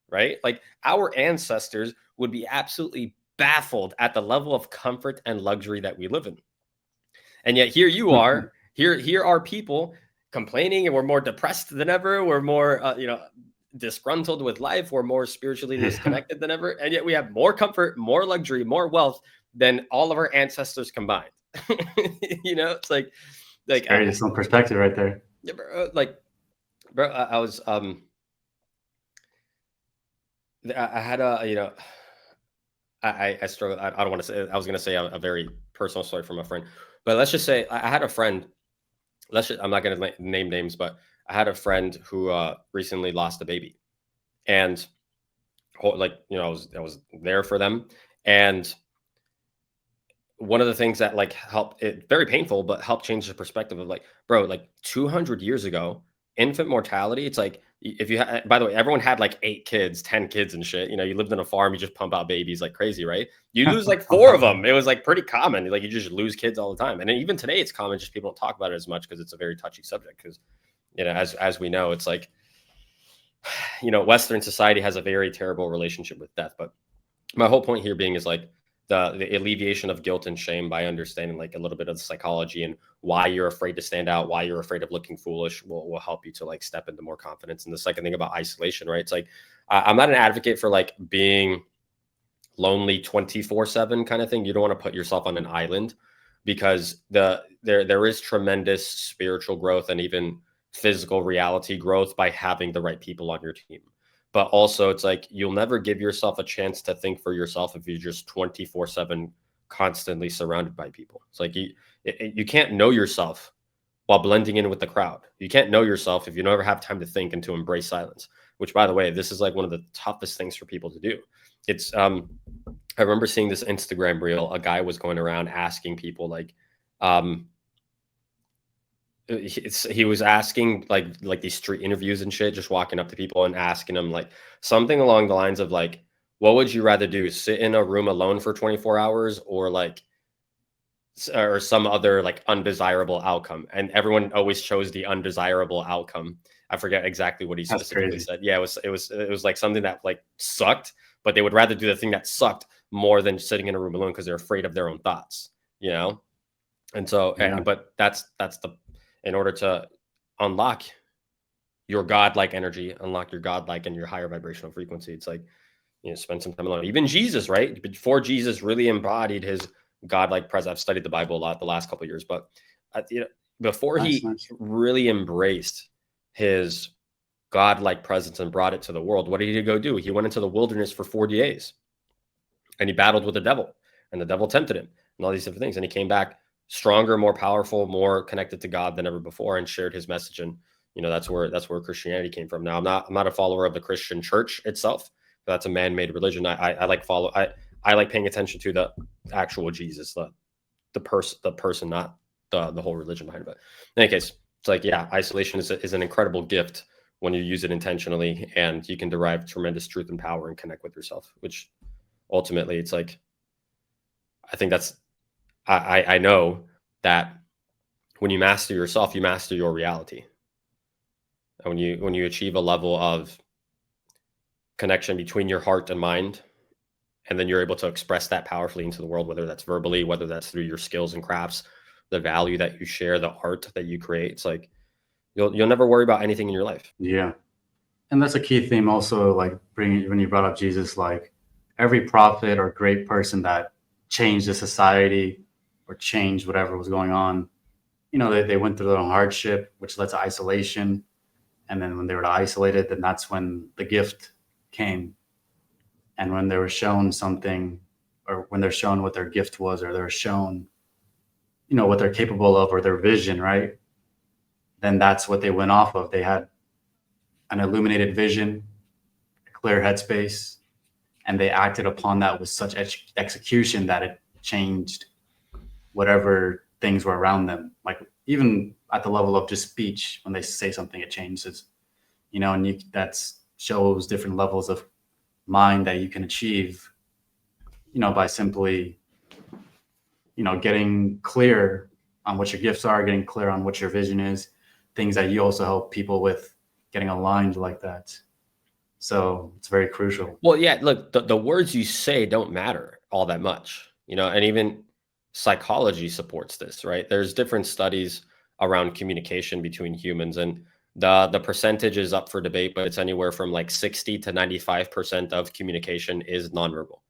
right? Like our ancestors would be absolutely baffled at the level of comfort and luxury that we live in. And yet here you are, here are people complaining, and we're more depressed than ever. We're more, disgruntled with life. We're more spiritually disconnected than ever. And yet we have more comfort, more luxury, more wealth than all of our ancestors combined. You know, it's like very some perspective right there. Yeah, bro, I was, I had a, you know, I struggle. I don't want to say, I was going to say a very personal story from a friend, but let's just say I had a friend, I'm not going to name names, but I had a friend who recently lost a baby, and like, you know, I was there for them. And one of the things that like helped, it very painful, but helped change the perspective of like, bro, like 200 years ago, infant mortality, it's like, if you by the way, everyone had like 8 kids, 10 kids and shit, you know, you lived in a farm, you just pump out babies like crazy, right? You lose like 4 of them. It was like pretty common. Like you just lose kids all the time. And even today it's common, just people don't talk about it as much because it's a very touchy subject. Because, you know, as we know, it's like, you know, Western society has a very terrible relationship with death. But my whole point here being is like the alleviation of guilt and shame by understanding like a little bit of the psychology and why you're afraid to stand out, why you're afraid of looking foolish will help you to like step into more confidence. And the second thing about isolation, right? It's like, I'm not an advocate for like being lonely 24/7 kind of thing. You don't want to put yourself on an island, because there is tremendous spiritual growth and even physical reality growth by having the right people on your team. But also it's like, you'll never give yourself a chance to think for yourself if you're just 24/7 constantly surrounded by people. It's like you can't know yourself while blending in with the crowd. You can't know yourself if you never have time to think and to embrace silence, which, by the way, this is like one of the toughest things for people to do. It's I remember seeing this Instagram reel. A guy was going around asking people like, he was asking like these street interviews and shit, just walking up to people and asking them like something along the lines of like, what would you rather do, sit in a room alone for 24 hours or like, or some other like undesirable outcome? And everyone always chose the undesirable outcome. I forget exactly what he specifically said. Yeah, it was like something that like sucked, but they would rather do the thing that sucked more than sitting in a room alone because they're afraid of their own thoughts, you know? And so, yeah. But that's the, in order to unlock your godlike energy, unlock your godlike and your higher vibrational frequency, it's like, you know, spend some time alone. Even Jesus, right? Before Jesus really embodied his godlike presence. I've studied the Bible a lot the last couple of years, but you know, before he really embraced his godlike presence and brought it to the world, what did he go do? He went into the wilderness for 40 days and he battled with the devil, and the devil tempted him and all these different things. And he came back stronger, more powerful, more connected to God than ever before, and shared his message. And you know, that's where Christianity came from. Now, I'm not a follower of the Christian church itself. That's a man-made religion. I like paying attention to the actual Jesus, the person, not the whole religion behind it. But in any case, it's like, yeah, isolation is an incredible gift when you use it intentionally, and you can derive tremendous truth and power and connect with yourself, which ultimately it's like, I think that's, I know that when you master yourself, you master your reality. And when you achieve a level of connection between your heart and mind and then you're able to express that powerfully into the world, whether that's verbally, whether that's through your skills and crafts, the value that you share, the art that you create. It's like you'll never worry about anything in your life. Yeah. And that's a key theme also, like bringing, when you brought up Jesus, like every prophet or great person that changed the society or changed whatever was going on, you know, they went through their own hardship, which led to isolation. And then when they were isolated, then that's when the gift came. And when they were shown something, or when they're shown what their gift was, or they're shown, you know, what they're capable of, or their vision, right? Then that's what they went off of. They had an illuminated vision, a clear headspace, and they acted upon that with such execution that it changed whatever things were around them. Like even at the level of just speech, when they say something, it changes, you know, and that shows different levels of mind that you can achieve, you know, by simply, you know, getting clear on what your gifts are, getting clear on what your vision is, things that you also help people with getting aligned like that. So it's very crucial. Well, yeah, look, the words you say don't matter all that much, you know, and even psychology supports this, right? There's different studies around communication between humans, and the percentage is up for debate, but it's anywhere from like 60 to 95% of communication is nonverbal.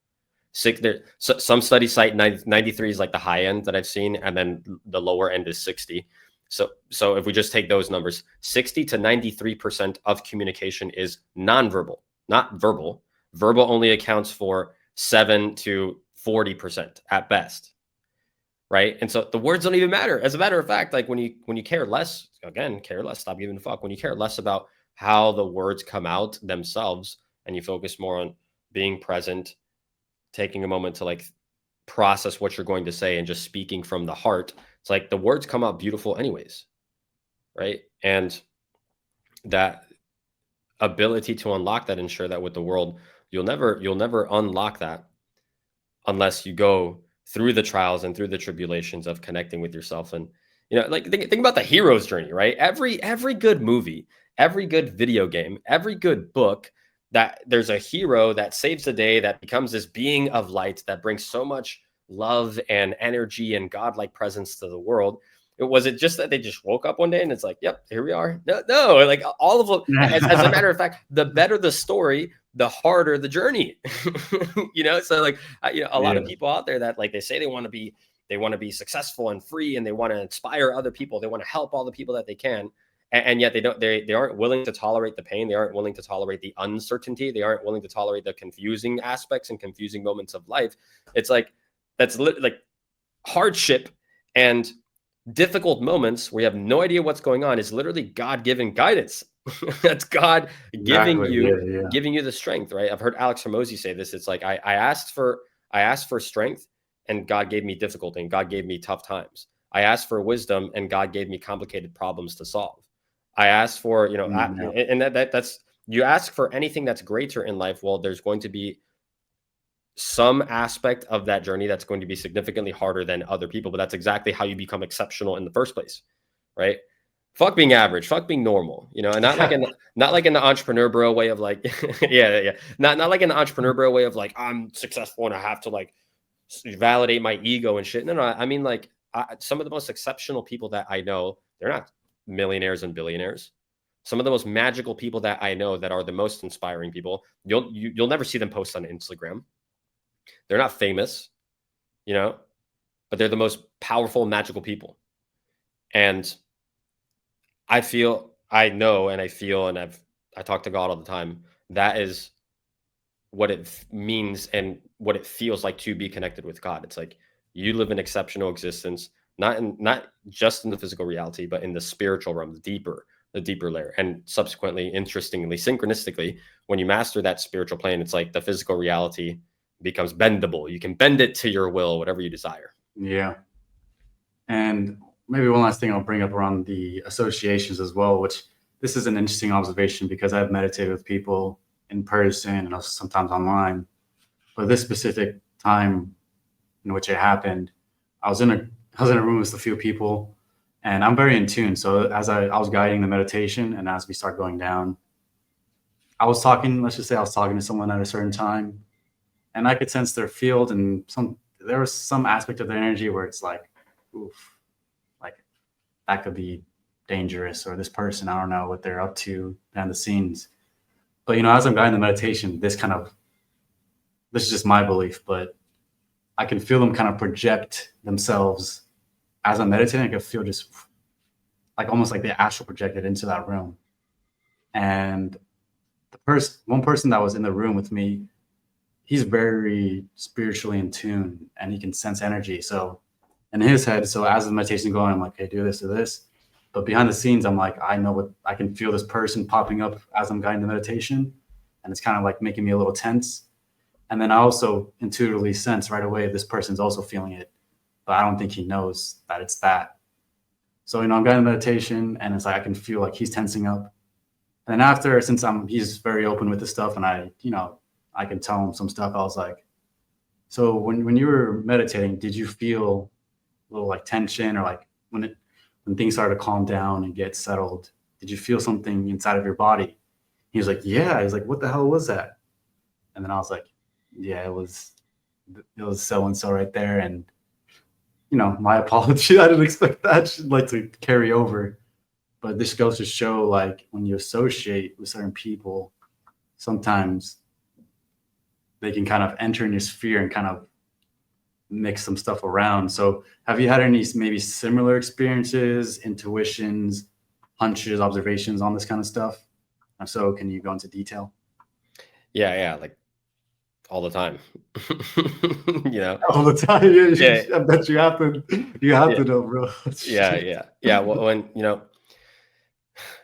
Some studies cite 93 is like the high end that I've seen, and then the lower end is 60. So if we just take those numbers, 60 to 93% of communication is nonverbal, not verbal. Verbal only accounts for 7 to 40% at best, right? And so the words don't even matter. As a matter of fact, like when you care less, again, care less, stop giving a fuck. When you care less about how the words come out themselves, and you focus more on being present, taking a moment to like process what you're going to say and just speaking from the heart, it's like the words come out beautiful anyways, right? And that ability to unlock that and share that with the world, you'll never unlock that unless you go through the trials and through the tribulations of connecting with yourself. And, you know, like think about the hero's journey, right? Every good movie, every good video game, every good book, that there's a hero that saves the day, that becomes this being of light that brings so much love and energy and godlike presence to the world. Was it just that they just woke up one day and it's like, yep, here we are? No, like all of them. As a matter of fact, the better the story, the harder the journey. You know, so like, you know, a lot of people out there that like they say they want to be successful and free, and they want to inspire other people. They want to help all the people that they can. And yet they aren't willing to tolerate the pain. They aren't willing to tolerate the uncertainty. They aren't willing to tolerate the confusing aspects and confusing moments of life. It's like, that's like hardship and difficult moments where you have no idea what's going on is literally God-given guidance. That's God giving you the strength, right? I've heard Alex Hormozy say this. It's like, I asked for strength, and God gave me difficulty, and God gave me tough times. I asked for wisdom, and God gave me complicated problems to solve. I asked for, you know, and that's, you ask for anything that's greater in life. Well, there's going to be some aspect of that journey that's going to be significantly harder than other people, but that's exactly how you become exceptional in the first place, right? Fuck being average, fuck being normal, you know, and not like in the entrepreneur bro way of like, not like in the entrepreneur bro way of like, I'm successful and I have to like validate my ego and shit. No, I mean like some of the most exceptional people that I know, they're not millionaires and billionaires. Some of the most magical people that I know that are the most inspiring people, you'll never see them post on Instagram. They're not famous, you know, but they're the most powerful, magical people. And I know, and I feel, and I talk to God all the time. That is what it means and what it feels like to be connected with God. It's like you live an exceptional existence, not just in the physical reality, but in the spiritual realm, the deeper layer. And subsequently, interestingly, synchronistically, when you master that spiritual plane, it's like the physical reality becomes bendable. You can bend it to your will, whatever you desire. Yeah. And maybe one last thing I'll bring up around the associations as well, which this is an interesting observation because I've meditated with people in person and also sometimes online. But this specific time in which it happened, I was in a room with a few people, and I'm very in tune. So as I was guiding the meditation, and as we start going down, let's just say I was talking to someone at a certain time, and I could sense their field, and there was some aspect of their energy where it's like, oof, like that could be dangerous, or this person, I don't know what they're up to behind the scenes. But as I'm guiding the meditation, this is just my belief, but I can feel them kind of project themselves as I'm meditating. I can feel just like almost like the astral projected into that room. And one person that was in the room with me, he's very spiritually in tune and he can sense energy. So in his head, so as the meditation is going, I'm like, hey, do this. But behind the scenes, I'm like, I can feel this person popping up as I'm guiding the meditation. And it's kind of like making me a little tense. And then I also intuitively sense right away this person's also feeling it, but I don't think he knows that it's that. So, I'm guiding the meditation, and it's like I can feel like he's tensing up. And then after, since he's very open with the stuff, and I can tell him some stuff. I was like, so when you were meditating, did you feel a little like tension, or like when things started to calm down and get settled, did you feel something inside of your body? He was like, yeah. He's like, what the hell was that? And then I was like, yeah, it was so-and-so right there. And, my apology. I didn't expect that to carry over. But this goes to show, like, when you associate with certain people, sometimes they can kind of enter in your sphere and kind of mix some stuff around. So have you had any maybe similar experiences, intuitions, hunches, observations on this kind of stuff? If so, can you go into detail? Yeah, like all the time. All the time. Yeah. I bet you have to know, bro. Yeah. Well, when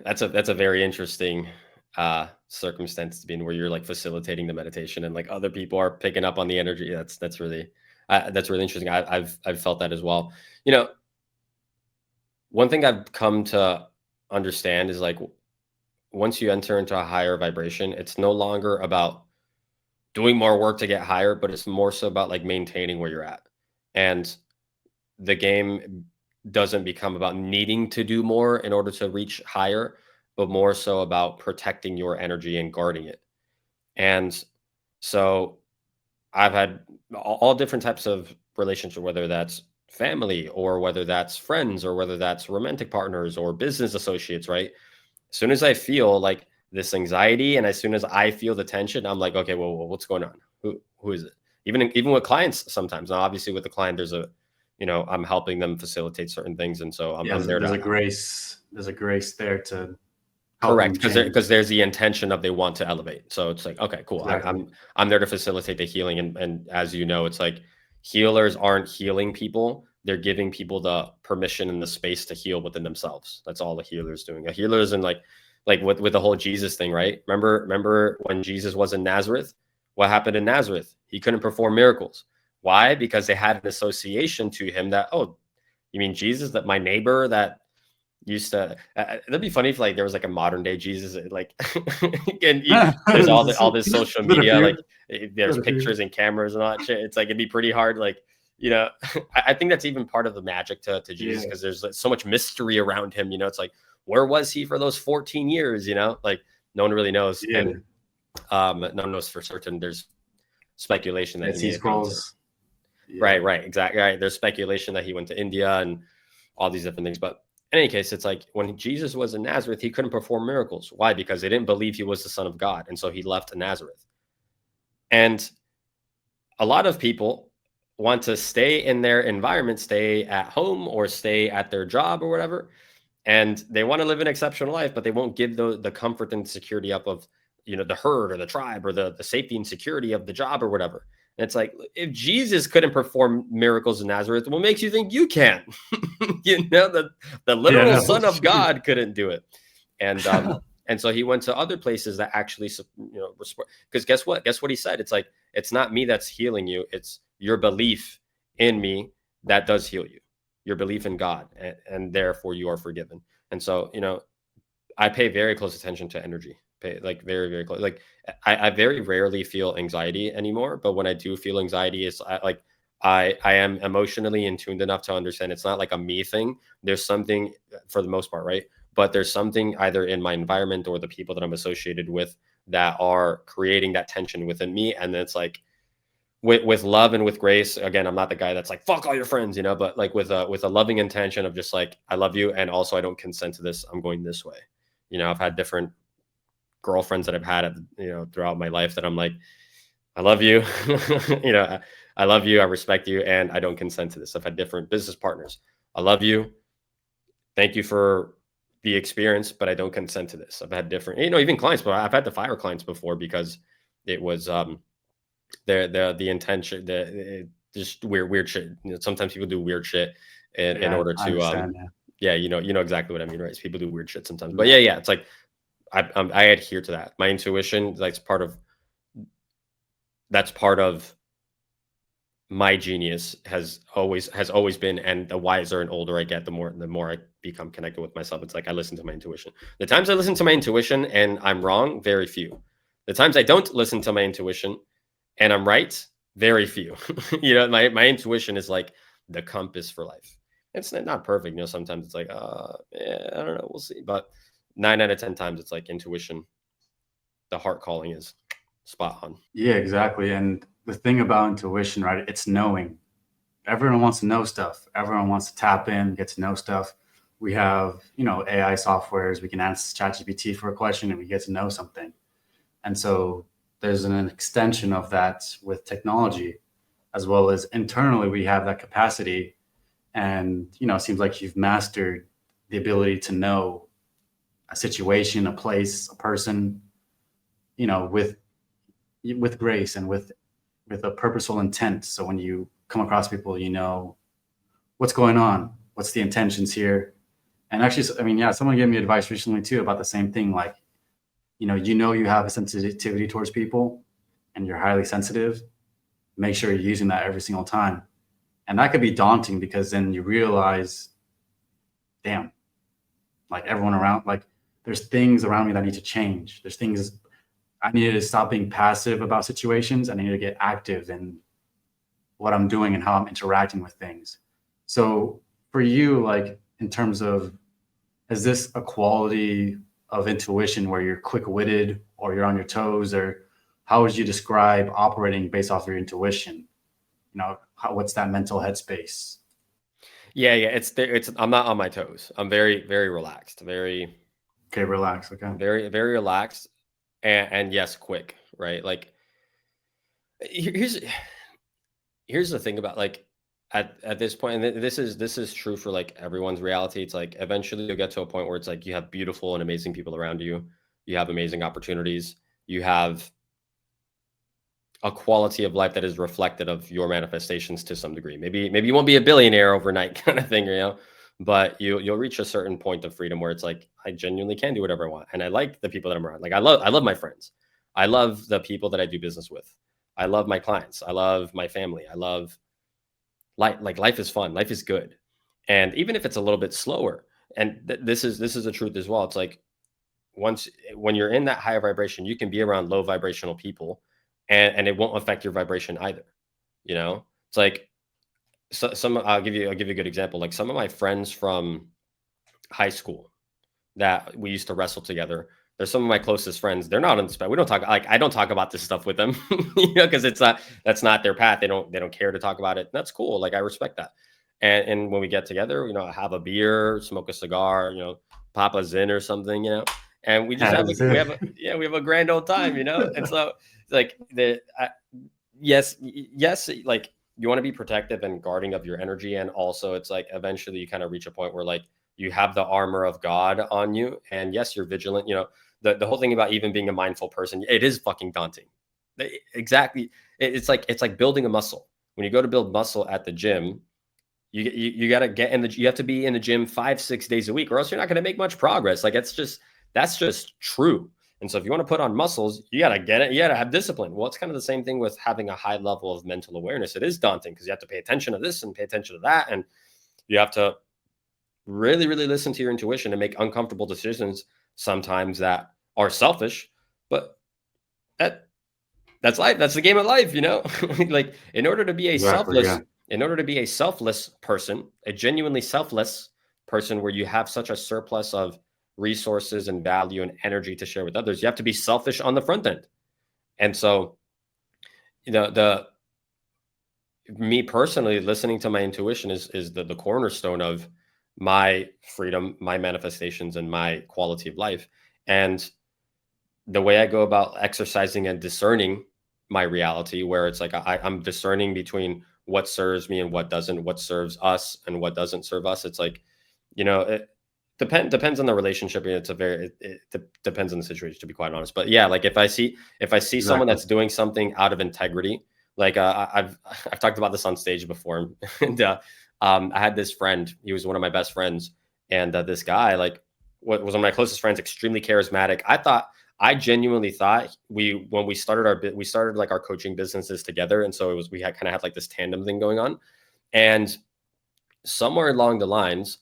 that's a very interesting circumstance to be in, where you're like facilitating the meditation and like other people are picking up on the energy. That's really interesting. I've felt that as well. One thing I've come to understand is, like, once you enter into a higher vibration, it's no longer about doing more work to get higher, but it's more so about like maintaining where you're at. And the game doesn't become about needing to do more in order to reach higher, but more so about protecting your energy and guarding it. And so I've had all different types of relationships, whether that's family or whether that's friends or whether that's romantic partners or business associates, right? As soon as I feel like this anxiety, and as soon as I feel the tension, I'm like, okay, well, what's going on? Who is it? Even with clients sometimes. Now, obviously with the client, I'm helping them facilitate certain things. And so I'm there. There's a grace there to correct, because there's the intention of they want to elevate. So it's like, okay, cool. Exactly. I'm there to facilitate the healing. And as you know, it's like healers aren't healing people. They're giving people the permission and the space to heal within themselves. That's all the healer's doing. A healer isn't like with the whole Jesus thing, right? Remember when Jesus was in Nazareth? What happened in Nazareth? He couldn't perform miracles. Why? Because they had an association to him that, oh, you mean Jesus, that my neighbor that used to, that'd be funny if like there was like a modern day Jesus, like, and there's all this social media, like there's pictures and cameras and all that shit. It's like, it'd be pretty hard. Like, I think that's even part of the magic to Jesus, because there's so much mystery around him. It's like, where was he for those 14 years? Like no one really knows. Yeah. And no one knows for certain. There's speculation that he scrolls. Yeah. Right. Exactly. Right. There's speculation that he went to India and all these different things. But in any case, it's like when Jesus was in Nazareth, he couldn't perform miracles. Why? Because they didn't believe he was the Son of God. And so he left Nazareth. And a lot of people want to stay in their environment, stay at home or stay at their job or whatever. And they want to live an exceptional life, but they won't give the comfort and security up of, the herd or the tribe or the safety and security of the job or whatever. And it's like, if Jesus couldn't perform miracles in Nazareth, what makes you think you can? The literal Son of God couldn't do it. And and so he went to other places that actually, because guess what? Guess what he said? It's like, it's not me that's healing you. It's your belief in me that does heal you. Your belief in God, and therefore you are forgiven. And so, I pay very close attention to energy. Like very, very close. Like I very rarely feel anxiety anymore, but when I do feel anxiety, it's I am emotionally in tuned enough to understand it's not like a me thing. There's something, for the most part, right? But there's something either in my environment or the people that I'm associated with that are creating that tension within me. And then it's like, with love and with grace. Again, I'm not the guy that's like, fuck all your friends, you know, but like with a loving intention of just like, I love you. And also I don't consent to this. I'm going this way. You know, I've had different girlfriends that I've had, you know, throughout my life that I'm like, I love you. You know, I love you. I respect you. And I don't consent to this. I've had different business partners. I love you. Thank you for the experience, but I don't consent to this. I've had different, you know, even clients, but I've had to fire clients before because it was, the intention, just weird shit. You know, sometimes people do weird shit in order I to understand, yeah, you know exactly what I mean, right? People do weird shit sometimes, but yeah. yeah, it's like I adhere to that. My intuition, that's part of my genius, has always been. And the wiser and older I get, the more I become connected with myself. It's like I listen to my intuition. The times I listen to my intuition and I'm wrong, very few. The times I don't listen to my intuition and I'm right, very few. You know, my intuition is like the compass for life. It's not perfect, you know. Sometimes it's like, yeah, I don't know, we'll see. But 9 out of 10 times, it's like intuition, the heart calling is spot on. Yeah, exactly. And the thing about intuition, right? It's knowing. Everyone wants to know stuff. Everyone wants to tap in, get to know stuff. We have, you know, AI softwares. We can ask ChatGPT for a question and we get to know something. And so there's an extension of that with technology, as well as internally, we have that capacity. And, you know, it seems like you've mastered the ability to know a situation, a place, a person, you know, with grace and with a purposeful intent. So when you come across people, you know what's going on, what's the intentions here. And actually, I mean, yeah, someone gave me advice recently too about the same thing. Like, you you have a sensitivity towards people and you're highly sensitive. Make sure you're using that every single time. And that could be daunting because then you realize, damn, like everyone around, like there's things around me that need to change. There's things I need to stop being passive about situations. I need to get active in what I'm doing and how I'm interacting with things. So for you, like in terms of, is this a quality of intuition where you're quick-witted or you're on your toes, or how would you describe operating based off your intuition? You know, what's that mental headspace? Yeah, it's I'm not on my toes. I'm very, very relaxed, very, Okay, relax. Okay. very, very relaxed, and yes, quick, right? Like here's the thing about like at this point, and this is true for like everyone's reality. It's like eventually you'll get to a point where it's like you have beautiful and amazing people around you, you have amazing opportunities, you have a quality of life that is reflected of your manifestations to some degree. Maybe you won't be a billionaire overnight kind of thing, you know, but you'll reach a certain point of freedom where it's like I genuinely can do whatever I want, and I like the people that I'm around. Like I love my friends, I love the people that I do business with, I love my clients, I love my family, I love life. Like life is fun, life is good, and even if it's a little bit slower, and this is the truth as well. It's like when you're in that higher vibration, you can be around low vibrational people, and it won't affect your vibration either. You know, it's like some I'll give you a good example. Like some of my friends from high school that we used to wrestle together. They're some of my closest friends. They're not on the spectrum. We don't talk, like I don't talk about this stuff with them, you know, because that's not their path. They don't care to talk about it. And that's cool. Like I respect that. And when we get together, you know, have a beer, smoke a cigar, you know, pop a zin or something, you know, and we just have we have a grand old time, you know. And so like yes, like you want to be protective and guarding of your energy, and also it's like eventually you kind of reach a point where like you have the armor of God on you, and yes, you're vigilant. You know, the whole thing about even being a mindful person, it is fucking daunting. Exactly, it's like building a muscle. When you go to build muscle at the gym, you got to get in you have to be in the gym 5-6 days a week, or else you're not going to make much progress. Like that's just true. And so if you want to put on muscles, you got to get it. You got to have discipline. Well, it's kind of the same thing with having a high level of mental awareness. It is daunting because you have to pay attention to this and pay attention to that, and you have to really, really listen to your intuition and make uncomfortable decisions sometimes that are selfish, but that's life. That's the game of life, you know. Like in order to be a Exactly. Yeah. selfless person, a genuinely selfless person where you have such a surplus of resources and value and energy to share with others, you have to be selfish on the front end. And so, you know, me personally, listening to my intuition is the cornerstone of my freedom, my manifestations, and my quality of life. And the way I go about exercising and discerning my reality, where it's like I'm discerning between what serves me and what doesn't, what serves us and what doesn't serve us. It's like, it depends on the relationship. It's it depends on the situation, to be quite honest. But yeah, like if I see someone Exactly. that's doing something out of integrity, like I've talked about this on stage before, and I had this friend. He was one of my best friends, and this guy, like, was one of my closest friends, extremely charismatic. I genuinely thought when we started like our coaching businesses together, and so we had kind of had like this tandem thing going on, and somewhere along the lines,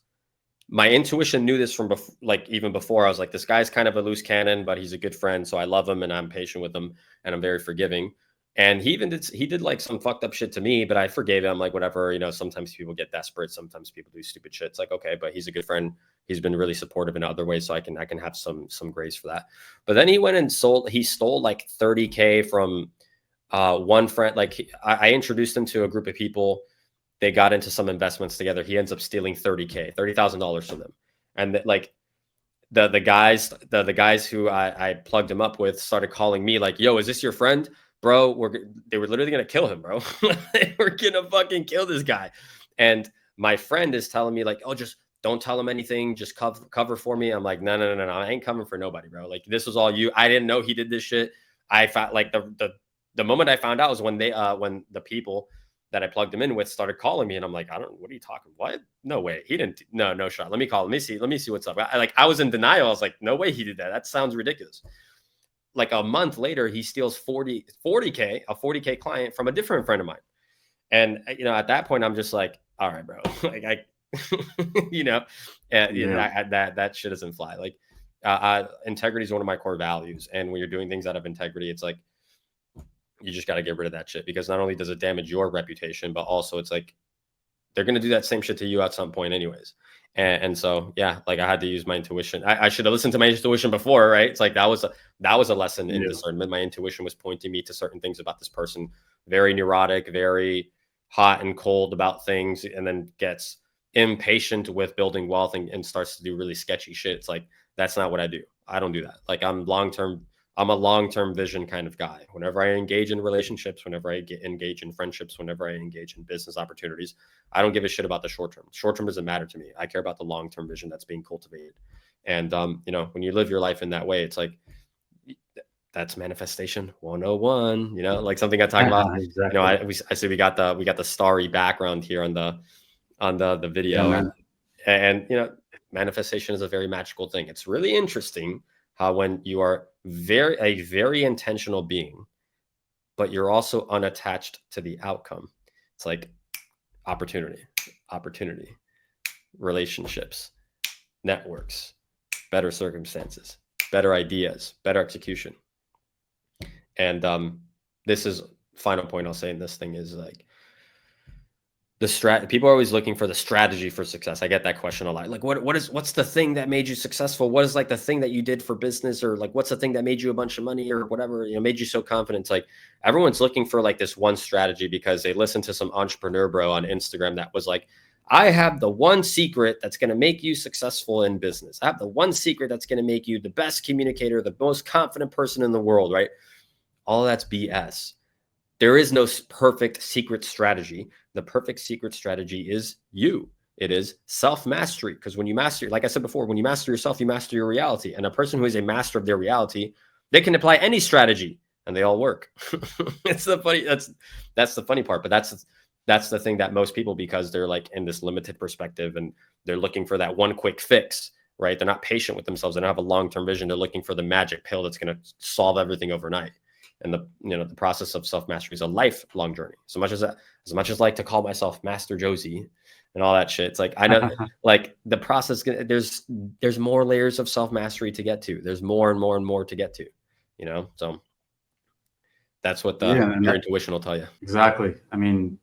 my intuition knew this from like even before. I was like, this guy's kind of a loose cannon, but he's a good friend, so I love him and I'm patient with him and I'm very forgiving. And he did like some fucked up shit to me, but I forgave him. Like, whatever, sometimes people get desperate, sometimes people do stupid shit. It's like, okay, but he's a good friend. He's been really supportive in other ways, so I can have some grace for that. But then he went and stole like 30K from one friend. Like, I introduced him to a group of people. They got into some investments together. He ends up stealing $30,000 from them. And like the guys who I plugged him up with started calling me like, yo, is this your friend? Bro, they were literally going to kill him, bro. They were going to fucking kill this guy. And my friend is telling me like, oh, just don't tell him anything. Just cover for me. I'm like, no. I ain't coming for nobody, bro. Like, this was all you. I didn't know he did this shit. I found like the moment I found out was when when the people that I plugged him in with started calling me, and I'm like, what are you talking? What? No way. He didn't. No shot. Let me call. Let me see what's up. I was in denial. I was like, no way he did that. That sounds ridiculous. Like a month later, he steals 40K, a 40K client from a different friend of mine. And, at that point, I'm just like, all right, bro. Like, that shit doesn't fly. Like, integrity is one of my core values. And when you're doing things out of integrity, it's like, you just got to get rid of that shit, because not only does it damage your reputation, but also it's like they're going to do that same shit to you at some point anyways. And so, yeah, like I had to use my intuition. I should have listened to my intuition before, right? It's like that was a lesson in discernment. My intuition was pointing me to certain things about this person, very neurotic, very hot and cold about things, and then gets impatient with building wealth and starts to do really sketchy shit. It's like, that's not what I do. I don't do that. Like, I'm a long-term vision kind of guy. Whenever I engage in relationships, whenever I engage in friendships, whenever I engage in business opportunities, I don't give a shit about the short term. Short term doesn't matter to me. I care about the long-term vision that's being cultivated. And, when you live your life in that way, it's like, that's manifestation 101, like something I talk about. Exactly. I say we got the starry background here on the video. Yeah, and manifestation is a very magical thing. It's really interesting how when you are a very intentional being, but you're also unattached to the outcome, it's like opportunity, relationships, networks, better circumstances, better ideas, better execution. And this is final point I'll say in this thing is like, people are always looking for the strategy for success. I get that question a lot. Like, what's the thing that made you successful? What is like the thing that you did for business, or like, what's the thing that made you a bunch of money or whatever, made you so confident? It's like, everyone's looking for like this one strategy because they listened to some entrepreneur bro on Instagram that was like, I have the one secret that's going to make you successful in business. I have the one secret that's going to make you the best communicator, the most confident person in the world, right? All that's BS. There is no perfect secret strategy. The perfect secret strategy is you. It is self-mastery. Because when you master, like I said before, when you master yourself, you master your reality. And a person who is a master of their reality, they can apply any strategy and they all work. That's the funny part. But that's the thing that most people, because they're like in this limited perspective and they're looking for that one quick fix, right? They're not patient with themselves. They don't have a long-term vision. They're looking for the magic pill that's going to solve everything overnight. And the process of self-mastery is a lifelong journey. As much as like to call myself Master Josie and all that shit, it's like, I know like the process, there's more layers of self-mastery to get to. There's more and more and more to get to, so that's what your intuition will tell you. Exactly. I mean,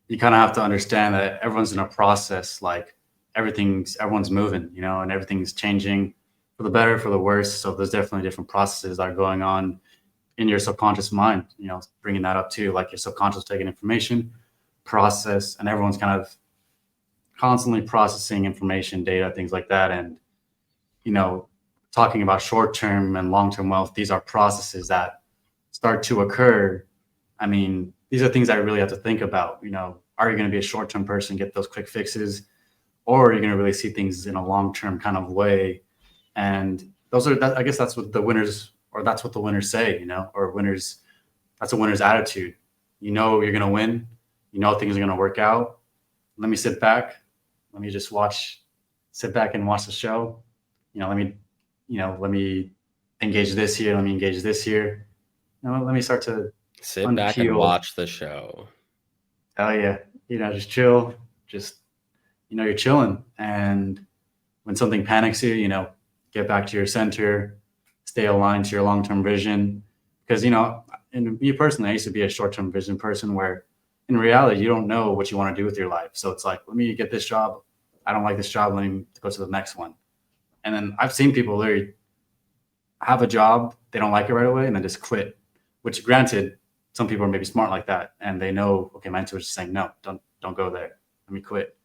you kind of have to understand that everyone's in a process, like everyone's moving, and everything's changing for the better, for the worse. So there's definitely different processes that are going on in your subconscious mind, bringing that up too, like your subconscious taking information, process, and everyone's kind of constantly processing information, data, things like that. And, you know, talking about short-term and long-term wealth, these are processes that start to occur. I mean, these are things I really have to think about. You know, are you going to be a short-term person, get those quick fixes, or are you going to really see things in a long-term kind of way? And those are, I guess that's what the winners, or that's what the winners say, you know, or winners, that's a winner's attitude. You know, you're going to win. You know, things are going to work out. Let me sit back. Let me just sit back and watch the show. You know, let me engage this here. Let me engage this here. You know, let me start to sit back and watch the show. Hell yeah. You know, just chill. Just, you know, you're chilling. And when something panics you, you know, get back to your center, stay aligned to your long-term vision. Because, you know, and me personally, I used to be a short-term vision person where in reality, you don't know what you want to do with your life. So it's like, let me get this job. I don't like this job. Let me go to the next one. And then I've seen people literally have a job, they don't like it right away, and then just quit. Which, granted, some people are maybe smart like that, and they know, okay, my intuition is saying, no, don't go there. Let me quit.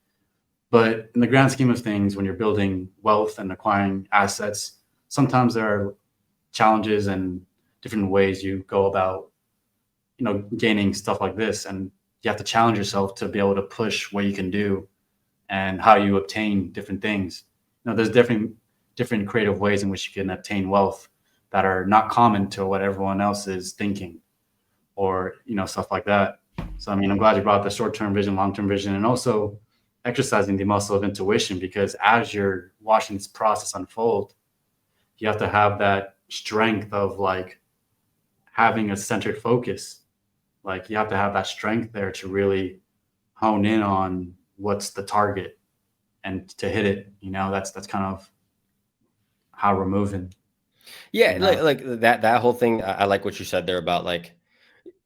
But in the grand scheme of things, when you're building wealth and acquiring assets, sometimes there are challenges and different ways you go about, you know, gaining stuff like this. And you have to challenge yourself to be able to push what you can do and how you obtain different things. You know, there's different creative ways in which you can obtain wealth that are not common to what everyone else is thinking, or, you know, stuff like that. So, I mean, I'm glad you brought the short-term vision, long-term vision, and also exercising the muscle of intuition, because as you're watching this process unfold, you have to have that strength of like having a centered focus. Like you have to have that strength there to really hone in on what's the target and to hit it. You know, that's kind of how we're moving. Yeah, You know? like that whole thing. I like what you said there about like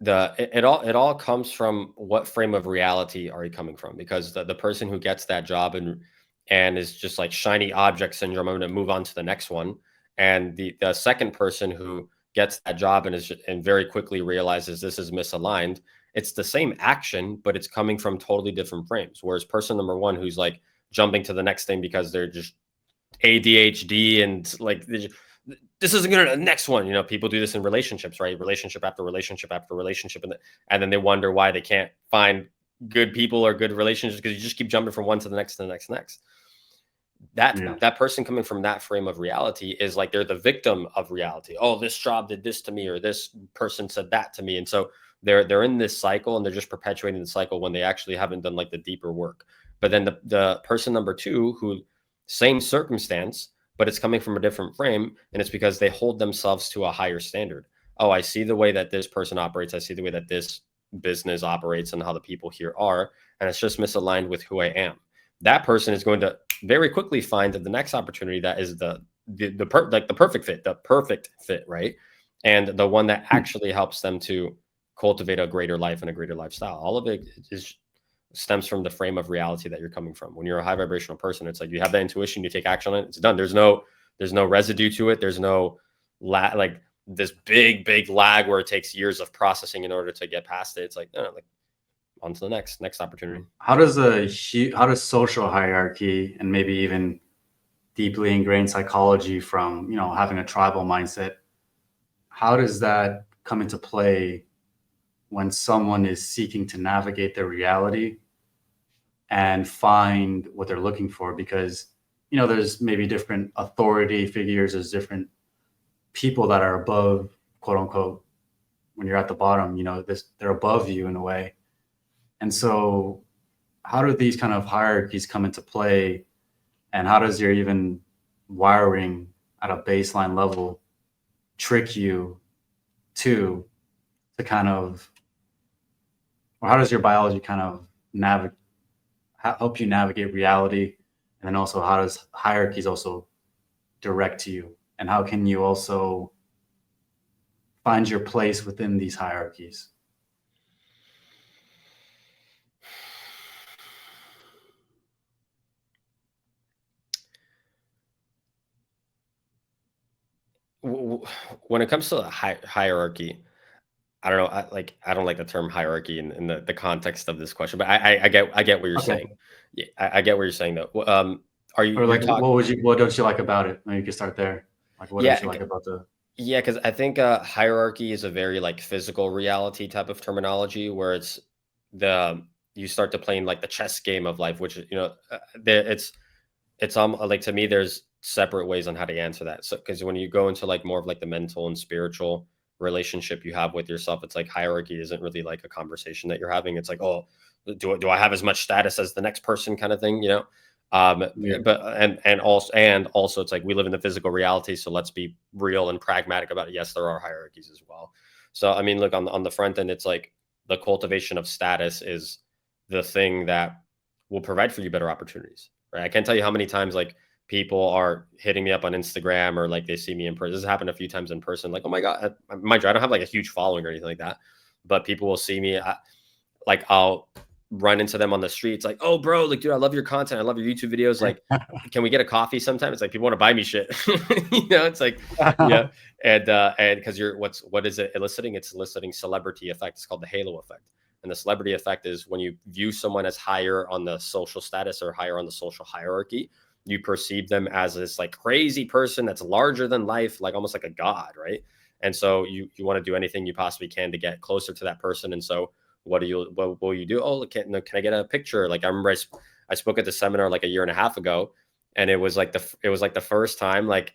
it all comes from what frame of reality are you coming from? Because the person who gets that job and is just like shiny object syndrome, I'm going to move on to the next one. And the second person who gets that job and very quickly realizes this is misaligned, it's the same action, but it's coming from totally different frames. Whereas person number one, who's like jumping to the next thing because they're just ADHD and like this isn't gonna the next one. You know, people do this in relationships, right? Relationship after relationship after relationship, and then they wonder why they can't find good people or good relationships because you just keep jumping from one to the next to the next, next. That person coming from that frame of reality is like they're the victim of reality. Oh, this job did this to me, or this person said that to me, and so they're in this cycle and they're just perpetuating the cycle when they actually haven't done like the deeper work. But then the person number two, who same circumstance, but it's coming from a different frame, and it's because they hold themselves to a higher standard. Oh, I see the way that this person operates. I see the way that this business operates and how the people here are, and it's just misaligned with who I am. That person is going to very quickly find that the next opportunity that is the perfect fit, right? And the one that actually helps them to cultivate a greater life and a greater lifestyle. All of it stems from the frame of reality that you're coming from. When you're a high vibrational person, it's like you have that intuition, you take action on it, it's done. There's no residue to it. There's no like this big lag where it takes years of processing in order to get past it. It's like, no, like on to the next opportunity. How does social hierarchy and maybe even deeply ingrained psychology from, you know, having a tribal mindset, how does that come into play when someone is seeking to navigate their reality and find what they're looking for? Because, you know, there's maybe different authority figures, there's different people that are above, quote unquote, when you're at the bottom, you know, they're above you in a way. And so how do these kind of hierarchies come into play, and how does your even wiring at a baseline level trick you to kind of, or how does your biology kind of help you navigate reality? And then also, how does hierarchies also direct you, and how can you also find your place within these hierarchies? When it comes to the hierarchy, I don't know. I don't like the term hierarchy in the context of this question, but I get what you're Okay. saying. Yeah, I get what you're saying though. Are you Or you're like, talking? what don't you like about it? Maybe you can start there. Like, what don't Yeah, you like about the? yeah, because I think hierarchy is a very like physical reality type of terminology where it's the you start to play in like the chess game of life, which it's like to me there's separate ways on how to answer that. So because when you go into like more of like the mental and spiritual relationship you have with yourself, it's like hierarchy isn't really like a conversation that you're having. It's like, oh, do I have as much status as the next person kind of thing, you know? Yeah. But and also it's like we live in the physical reality, so let's be real and pragmatic about it. Yes, there are hierarchies as well. So I mean, look on the front end, it's like the cultivation of status is the thing that will provide for you better opportunities, right? I can't tell you how many times like people are hitting me up on Instagram or like they see me in person. This has happened a few times in person. Like, oh my God, mind you, I don't have like a huge following or anything like that, but people will see me. Like I'll run into them on the streets, like, oh, bro, like, dude, I love your content. I love your YouTube videos. Like, can we get a coffee sometime? It's like people want to buy me shit. It's like, yeah. And because what is it eliciting? It's eliciting celebrity effect. It's called the halo effect. And the celebrity effect is when you view someone as higher on the social status or higher on the social hierarchy, you perceive them as this like crazy person that's larger than life, like almost like a god, right? And so you want to do anything you possibly can to get closer to that person. And so what will you do? Oh, can I get a picture? Like I remember I spoke at the seminar like a year and a half ago, and it was like the first time like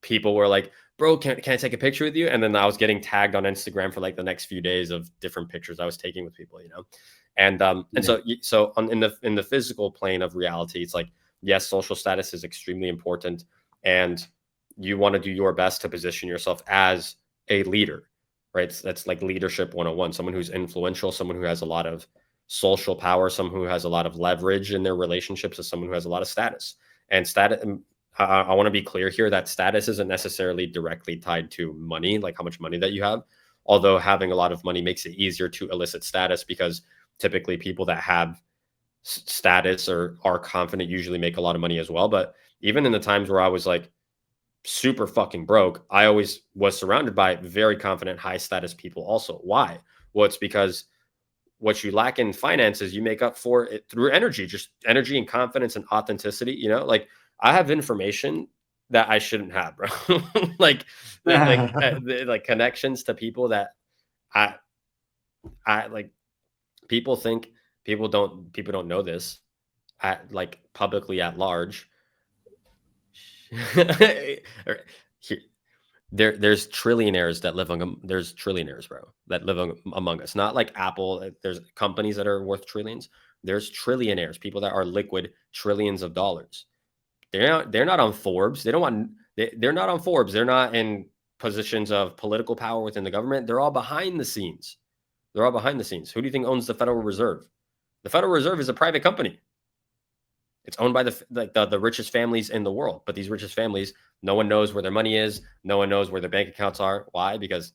people were like, bro, can I take a picture with you? And then I was getting tagged on Instagram for like the next few days of different pictures I was taking with people, and in the physical plane of reality, it's like, yes, social status is extremely important, and you want to do your best to position yourself as a leader, right? That's like leadership 101, someone who's influential, someone who has a lot of social power, someone who has a lot of leverage in their relationships, is someone who has a lot of status. And status, I want to be clear here that status isn't necessarily directly tied to money, like how much money that you have. Although having a lot of money makes it easier to elicit status, because typically people that have status or are confident usually make a lot of money as well. But even in the times where I was like super fucking broke, I always was surrounded by very confident, high status people also. Why? Well, it's because what you lack in finances, you make up for it through energy, just energy and confidence and authenticity. Like I have information that I shouldn't have, bro. like, like connections to people that I, I like people think people don't know this at like publicly at large. There's trillionaires that live on. There's trillionaires, bro, that live among us. Not like Apple. There's companies that are worth trillions. There's trillionaires, people that are liquid trillions of dollars. They're not on Forbes. They don't want. They're not on Forbes. They're not in positions of political power within the government. They're all behind the scenes. They're all behind the scenes. Who do you think owns the Federal Reserve? The Federal Reserve is a private company. It's owned by the richest families in the world. But these richest families, no one knows where their money is. No one knows where their bank accounts are. Why? Because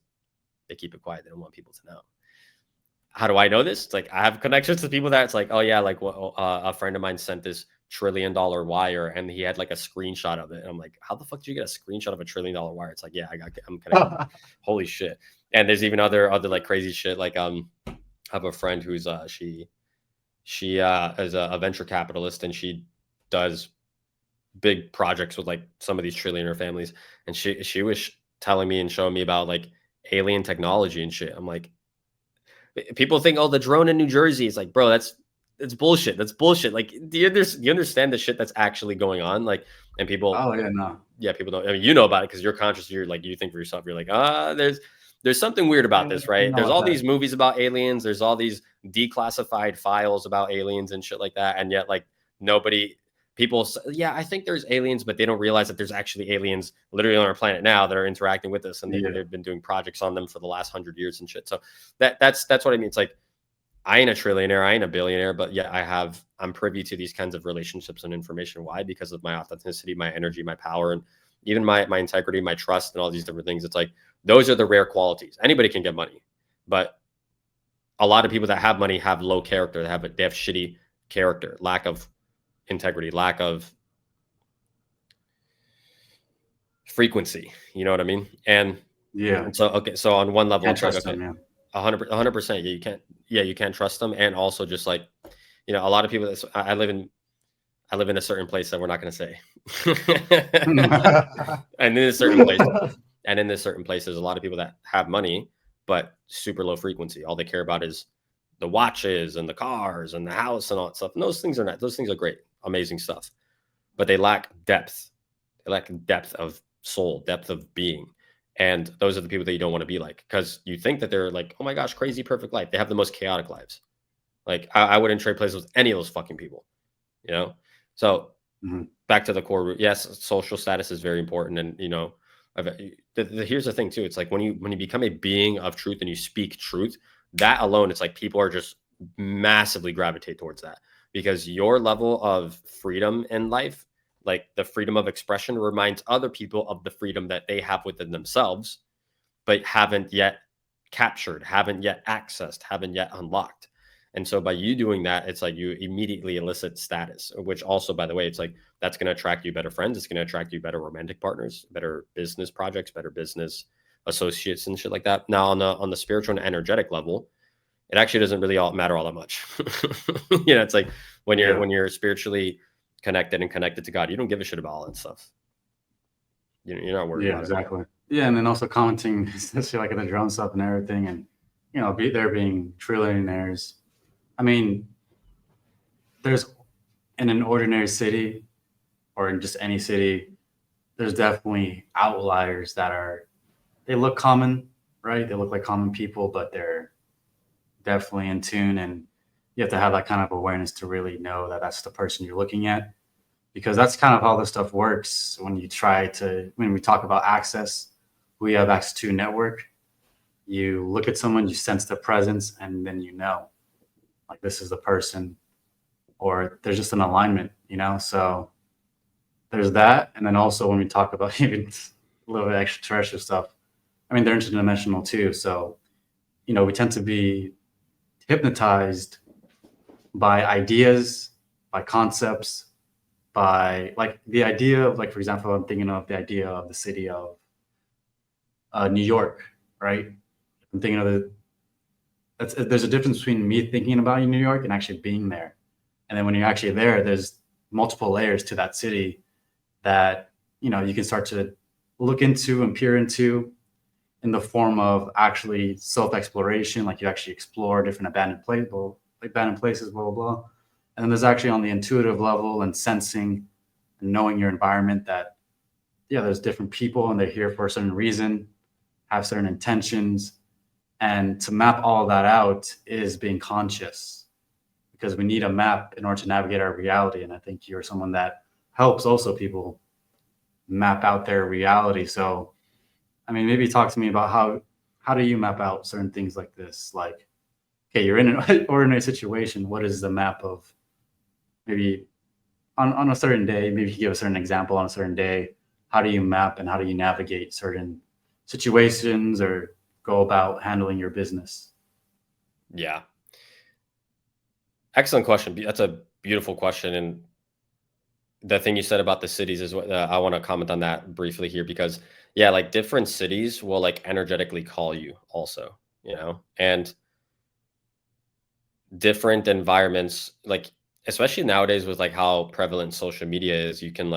they keep it quiet. They don't want people to know. How do I know this? It's like I have connections to people that it's like, oh yeah, like a friend of mine sent this $1 trillion wire, and he had like a screenshot of it. And I'm like, how the fuck did you get a screenshot of $1 trillion wire? It's like, yeah, I'm connected. Holy shit. And there's even other like crazy shit. Like I have a friend who's she is a venture capitalist, and she does big projects with like some of these trillionaire families. And she was telling me and showing me about like alien technology and shit. I'm like, people think, oh, the drone in New Jersey is like, bro, that's bullshit. That's bullshit. Like, do you understand the shit that's actually going on? Like, and people, Oh yeah, no. Yeah, people don't. I mean, you know about it because you're conscious. You're like, you think for yourself. You're like, there's something weird about this, right? There's all these movies about aliens. There's all these declassified files about aliens and shit like that, and yet like people say, yeah, I think there's aliens, but they don't realize that there's actually aliens literally on our planet now that are interacting with us, and they've been doing projects on them for the last 100 years and shit. So that's what I mean. It's like, I ain't a trillionaire, I ain't a billionaire, but yeah, I'm privy to these kinds of relationships and information. Why? Because of my authenticity, my energy, my power, and even my integrity, my trust, and all these different things. It's like, those are the rare qualities. Anybody can get money, but a lot of people that have money have low character. They have shitty character, lack of integrity, lack of frequency. You know what I mean? And Yeah. so, okay. So on one level, Can't it's like, trust okay, them, man. 100%. You can't trust them. And also just like, a lot of people, I live in a certain place that we're not going to say. And in a certain place, and in this certain place, there's a lot of people that have money, but super low frequency. All they care about is the watches and the cars and the house and all that stuff. And those things are great, amazing stuff, but they lack depth. They lack depth of soul, depth of being. And those are the people that you don't want to be like, because you think that they're like, oh my gosh, crazy, perfect life. They have the most chaotic lives. Like I wouldn't trade places with any of those fucking people, So back to the core root. Yes, social status is very important. And, here's the thing too. It's like when you become a being of truth and you speak truth, that alone, it's like people are just massively gravitate towards that, because your level of freedom in life, like the freedom of expression, reminds other people of the freedom that they have within themselves, but haven't yet captured, haven't yet accessed, haven't yet unlocked. And so by you doing that, it's like you immediately elicit status, which also, by the way, it's like that's going to attract you better friends. It's going to attract you better romantic partners, better business projects, better business associates and shit like that. Now on the spiritual and energetic level, it actually doesn't really matter all that much. It's like when you're spiritually connected to God, you don't give a shit about all that stuff. You're not worried about exactly. it. Yeah, and then also commenting, especially like in the drone stuff and everything, and there being trillionaires. I mean, there's in an ordinary city or in just any city, there's definitely outliers they look common, right? They look like common people, but they're definitely in tune. And you have to have that kind of awareness to really know that that's the person you're looking at, because that's kind of how this stuff works. When we talk about access, we have access to a network. You look at someone, you sense their presence, and then like this is the person, or there's just an alignment, so there's that. And then also when we talk about even a little bit extraterrestrial stuff, I mean, they're interdimensional too. So, we tend to be hypnotized by ideas, by concepts, by like the idea of, like, for example, I'm thinking of the idea of the city of New York, right? I'm thinking of there's a difference between me thinking about New York and actually being there. And then when you're actually there, there's multiple layers to that city that, you can start to look into and peer into in the form of actually self-exploration. Like you actually explore different abandoned places, blah, blah, blah. And then there's actually on the intuitive level and sensing and knowing your environment that, there's different people and they're here for a certain reason, have certain intentions. And to map all of that out is being conscious, because we need a map in order to navigate our reality. And I think you're someone that helps also people map out their reality. So, I mean, maybe talk to me about how do you map out certain things like this? Like, okay, you're in an ordinary situation. What is the map of maybe on a certain day? Maybe you give a certain example on a certain day. How do you map and how do you navigate certain situations or go about handling your business? Yeah. Excellent question. That's a beautiful question. And the thing you said about the cities is what I want to comment on that briefly here, because like different cities will like energetically call you also, and different environments, like, especially nowadays with like how prevalent social media is, you can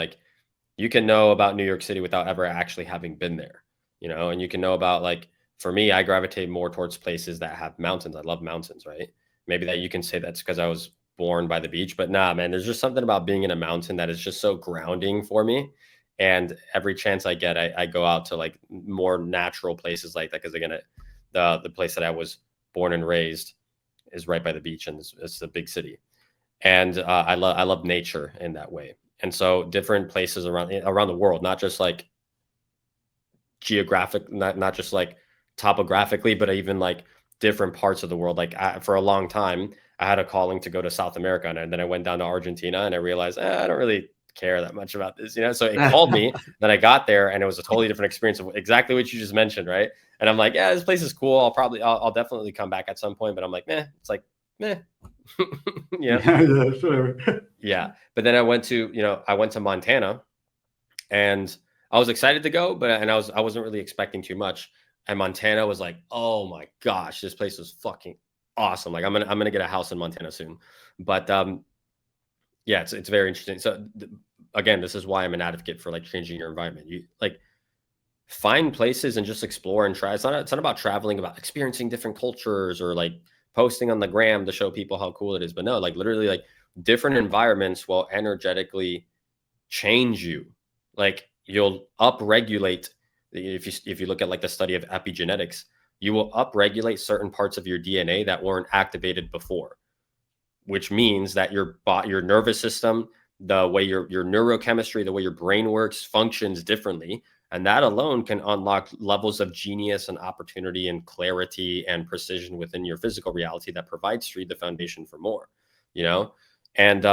know about New York City without ever actually having been there, and you can know about, like, for me, I gravitate more towards places that have mountains. I love mountains, right? Maybe that you can say that's because I was born by the beach, but nah, man, there's just something about being in a mountain that is just so grounding for me. And every chance I get, I go out to like more natural places like that, because again, the place that I was born and raised is right by the beach, and it's a big city. And I love nature in that way. And so different places around the world, not just like geographic, not just like topographically, but even like different parts of the world. Like for a long time, I had a calling to go to South America, and then I went down to Argentina, and I realized I don't really care that much about this, So it called me. Then I got there, and it was a totally different experience of exactly what you just mentioned, right? And I'm like, yeah, this place is cool. I'll definitely come back at some point. But I'm like, meh. It's like, meh. Yeah. But then I went to Montana, and I was excited to go, but I wasn't really expecting too much. and Montana was like, oh my gosh, this place was fucking awesome. Like I'm gonna get a house in Montana soon. But yeah, it's very interesting. So again, this is why I'm an advocate for like changing your environment. You like find places and just explore and try. It's not about traveling, about experiencing different cultures or like posting on the gram to show people how cool it is. But no, like literally like different environments will energetically change you. Like you'll upregulate. If you look at like the study of epigenetics, you will upregulate certain parts of your DNA that weren't activated before, which means that your nervous system, the way your neurochemistry, the way your brain works, functions differently. And that alone can unlock levels of genius and opportunity and clarity and precision within your physical reality that provides for you the foundation for more, you know? And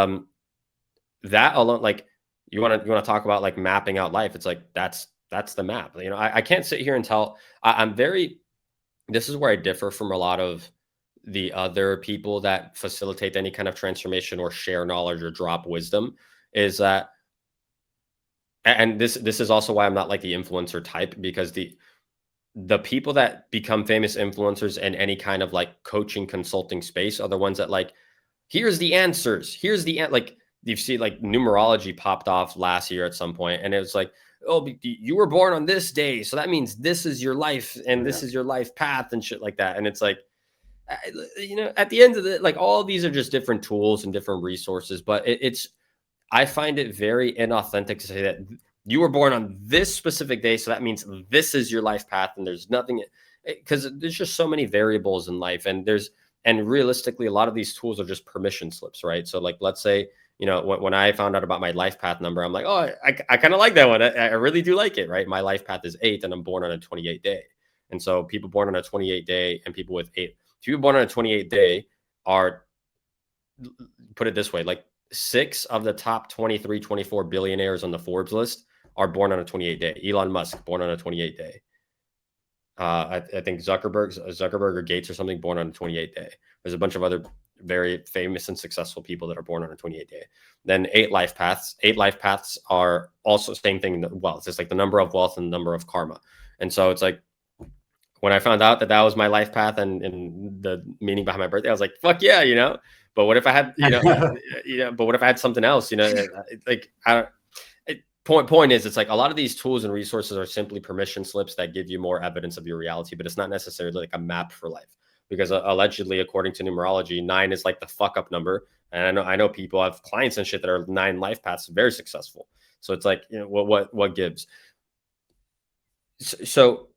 that alone, like you want to talk about like mapping out life. It's like, that's the map. You know, I can't sit here and tell, this is where I differ from a lot of the other people that facilitate any kind of transformation or share knowledge or drop wisdom, is that, and this is also why I'm not like the influencer type, because the people that become famous influencers in any kind of like coaching consulting space are the ones that like, here's the answers, like you see like numerology popped off last year at some point, and it was like, oh, you were born on this day, so that means this is your life and this is your life path and shit like that. And it's like, you know, at the end of it, like all these are just different tools and different resources, but I find it very inauthentic to say that you were born on this specific day, so that means this is your life path, and there's nothing, because there's just so many variables in life, and realistically, a lot of these tools are just permission slips, right? So like, let's say, you know, when I found out about my life path number, I'm like, oh, I kind of like that one. I really do like it, right? My life path is 8, and I'm born on a 28 day. And so people born on a 28 day and people with 8, people born on a 28 day are, put it this way, like 6 of the top 23, 24 billionaires on the Forbes list are born on a 28 day. Elon Musk, born on a 28 day. I think Zuckerberg or Gates or something, born on a 28 day. There's a bunch of other very famous and successful people that are born on a 28 day. Then 8 life paths. 8 life paths are also same thing. Wealth. It's like the number of wealth and the number of karma. And so it's like, when I found out that was my life path and the meaning behind my birthday, I was like, fuck yeah, you know. But what if I had, you know, but what if I had something else, you know? Like, point is, it's like a lot of these tools and resources are simply permission slips that give you more evidence of your reality, but it's not necessarily like a map for life, because allegedly, according to numerology, 9 is like the fuck up number. And I know people have clients and shit that are 9 life paths, very successful. So it's like, you know, what gives? So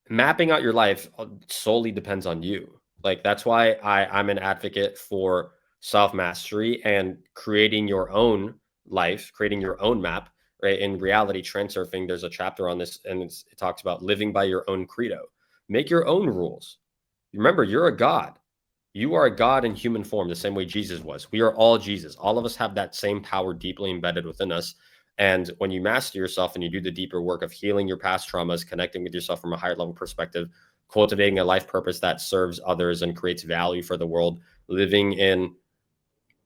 mapping out your life solely depends on you. Like, that's why I'm an advocate for self-mastery and creating your own life, creating your own map, right? In reality transurfing, there's a chapter on this, and it talks about living by your own credo. Make your own rules. Remember, you're a God. You are a God in human form, the same way Jesus was. We are all Jesus. All of us have that same power deeply embedded within us. And when you master yourself and you do the deeper work of healing your past traumas, connecting with yourself from a higher level perspective, cultivating a life purpose that serves others and creates value for the world, living in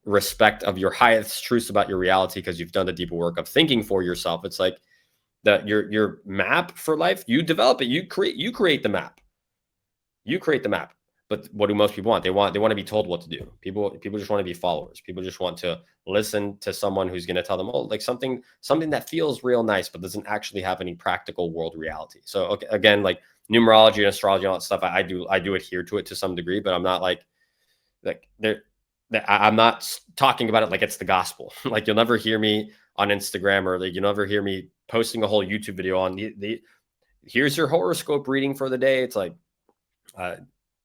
respect of your highest truths about your reality, because you've done the deeper work of thinking for yourself. It's like that your map for life, you develop it, you create the map. You create the map. But what do most people want? They want to be told what to do. People just want to be followers. People just want to listen to someone who's going to tell them, oh, like something that feels real nice, but doesn't actually have any practical world reality. So okay, again, like numerology and astrology and all that stuff, I do adhere to it to some degree, but I'm not I'm not talking about it like it's the gospel. Like, you'll never hear me on Instagram, or like you'll never hear me posting a whole YouTube video on the here's your horoscope reading for the day. It's like, I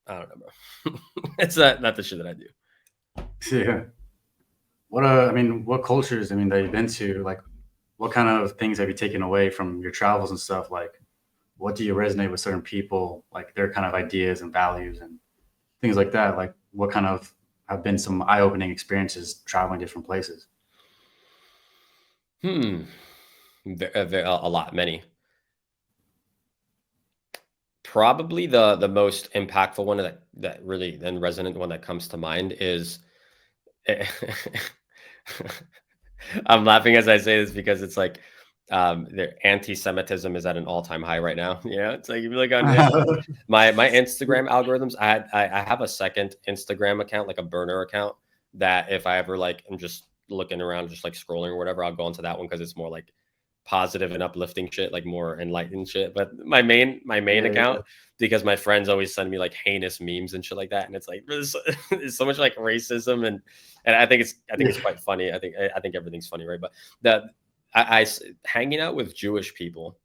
don't know, bro. It's not the shit that I do. Yeah. What cultures, that you've been to, like, what kind of things have you taken away from your travels and stuff? Like, what do you resonate with certain people, like their kind of ideas and values and things like that? Like, what kind of have been some eye-opening experiences traveling different places? A lot, many. Probably the most impactful one that really then resonant one that comes to mind is I'm laughing as I say this because it's like their anti-Semitism is at an all-time high right now. Yeah, it's like if you look on my Instagram algorithms, I have a second Instagram account, like a burner account, that if I ever like I'm just looking around, just like scrolling or whatever, I'll go into that one because it's more like positive and uplifting shit, like more enlightened shit. But my main account, because my friends always send me like heinous memes and shit like that, and it's like there's so much like racism and I think it's quite funny. I think everything's funny, right? But that I hanging out with Jewish people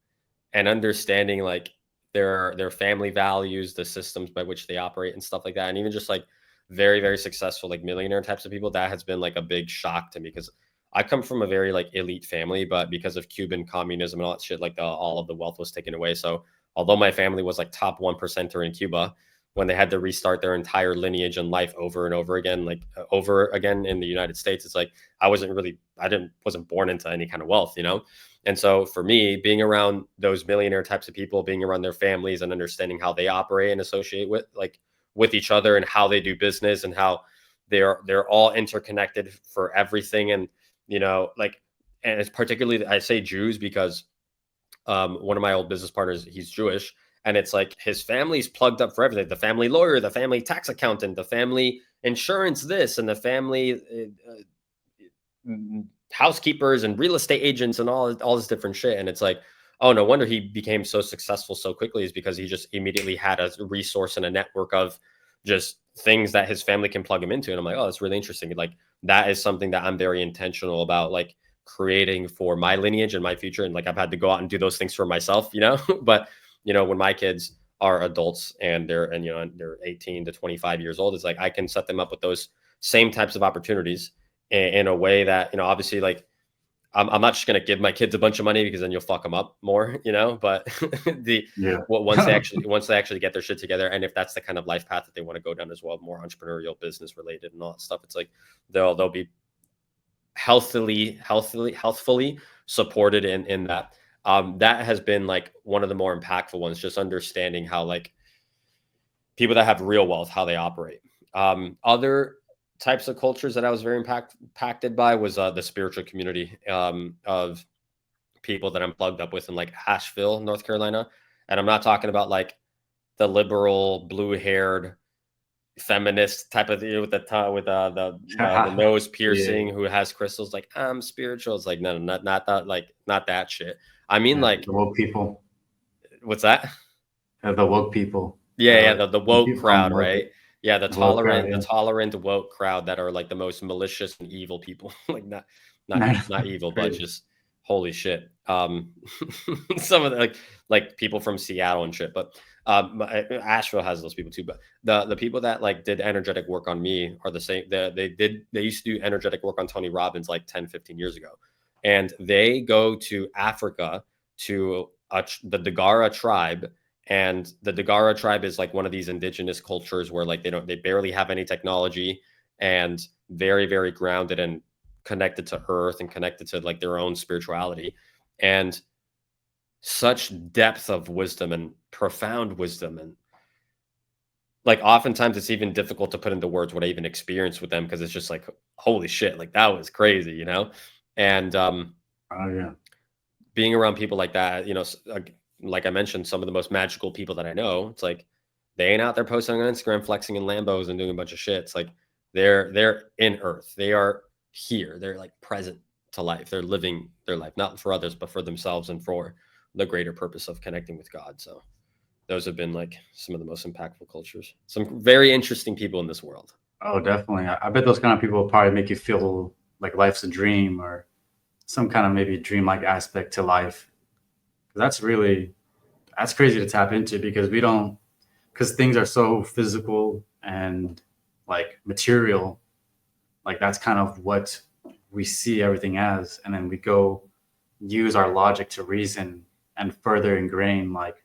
and understanding like their family values, the systems by which they operate and stuff like that, and even just like very, very successful like millionaire types of people, that has been like a big shock to me because I come from a very like elite family, but because of Cuban communism and all that shit, like all of the wealth was taken away. So although my family was like top 1%er in Cuba, when they had to restart their entire lineage and life over and over again, like over again in the United States, it's like I wasn't born into any kind of wealth, you know? And so for me, being around those millionaire types of people, being around their families and understanding how they operate and associate with each other and how they do business and how they're all interconnected for everything. And, you know, like, and it's particularly, I say Jews because one of my old business partners, he's Jewish, and it's like his family's plugged up for everything. The family lawyer, the family tax accountant, the family insurance, this, and the family housekeepers and real estate agents and all this different shit. And it's like, oh, no wonder he became so successful so quickly, is because he just immediately had a resource and a network of just things that his family can plug him into. And I'm like, oh, that's really interesting. Like that is something that I'm very intentional about, like creating for my lineage and my future. And like I've had to go out and do those things for myself, you know. But you know, when my kids are adults and they're 18 to 25 years old, it's like I can set them up with those same types of opportunities in a way that, you know, obviously like I'm not just going to give my kids a bunch of money because then you'll fuck them up more, you know, but once they actually get their shit together, and if that's the kind of life path that they want to go down as well, more entrepreneurial, business related and all that stuff, it's like they'll be healthfully supported in that. That has been like one of the more impactful ones, just understanding how like people that have real wealth, how they operate. Other types of cultures that I was very impacted by was the spiritual community of people that I'm plugged up with in like Asheville, North Carolina. And I'm not talking about like the liberal, blue-haired, feminist type of with the nose piercing who has crystals. Like I'm spiritual. It's like no, not that, like not that shit. I mean, like the woke people. What's that? The woke people. The woke crowd, right? Yeah, the tolerant woke crowd that are like the most malicious and evil people. Like not evil, but just holy shit. Some of the, like people from Seattle and shit. But Asheville has those people too. But the people that like did energetic work on me are the same. They used to do energetic work on Tony Robbins like 10, 15 years ago. And they go to Africa to the Dagara tribe. And the Dagara tribe is like one of these indigenous cultures where like they barely have any technology and very, very grounded and connected to earth and connected to like their own spirituality, and such depth of wisdom and profound wisdom. And like oftentimes it's even difficult to put into words what I even experienced with them, because it's just like, holy shit, like that was crazy, you know? And being around people like that, you know, like I mentioned, some of the most magical people that I know, it's like they ain't out there posting on Instagram, flexing in Lambos and doing a bunch of shit. It's like they're in earth. They are here. They're like present to life. They're living their life, not for others, but for themselves and for the greater purpose of connecting with God. So those have been like some of the most impactful cultures. Some very interesting people in this world. Oh, definitely. I bet those kind of people will probably make you feel like life's a dream, or some kind of maybe dreamlike aspect to life. That's crazy to tap into, because things are so physical and like material. Like that's kind of what we see everything as. And then we go use our logic to reason and further ingrain like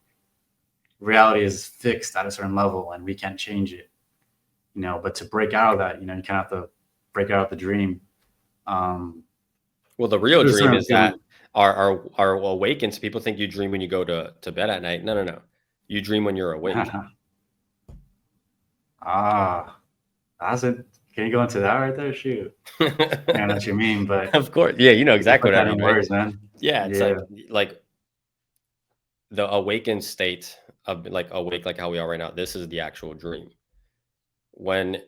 reality is fixed at a certain level and we can't change it, you know. But to break out of that, you know, you kind of have to break out of the dream. Well, the real dream is that are awakens. People think you dream when you go to bed at night. No. You dream when you're awake. That's it. Can you go into that right there? Shoot. I know what you mean, but Of course. Yeah, you know exactly put what I that mean, in right? words, man. Yeah, it's Yeah. like the awakened state of like awake, like how we are right now. This is the actual dream. When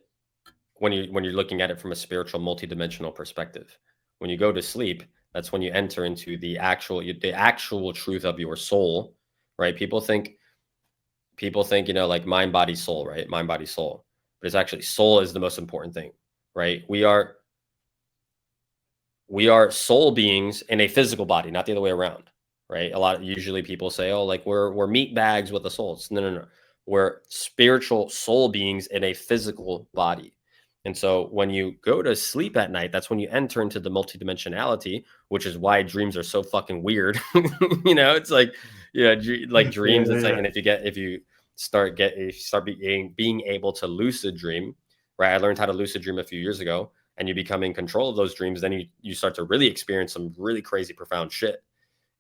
you're looking at it from a spiritual multidimensional perspective. When you go to sleep, that's when you enter into the actual truth of your soul, right? People think, like mind, body, soul, right? Mind, body, soul. But it's actually soul is the most important thing, right? We are soul beings in a physical body, not the other way around, right? Usually people say, oh, like we're meat bags with a soul. No. We're spiritual soul beings in a physical body. And so when you go to sleep at night, that's when you enter into the multidimensionality, which is why dreams are so fucking weird. It's like, like dreams. It's like, and if you start being able to lucid dream, right? I learned how to lucid dream a few years ago, and you become in control of those dreams. Then you start to really experience some really crazy, profound shit,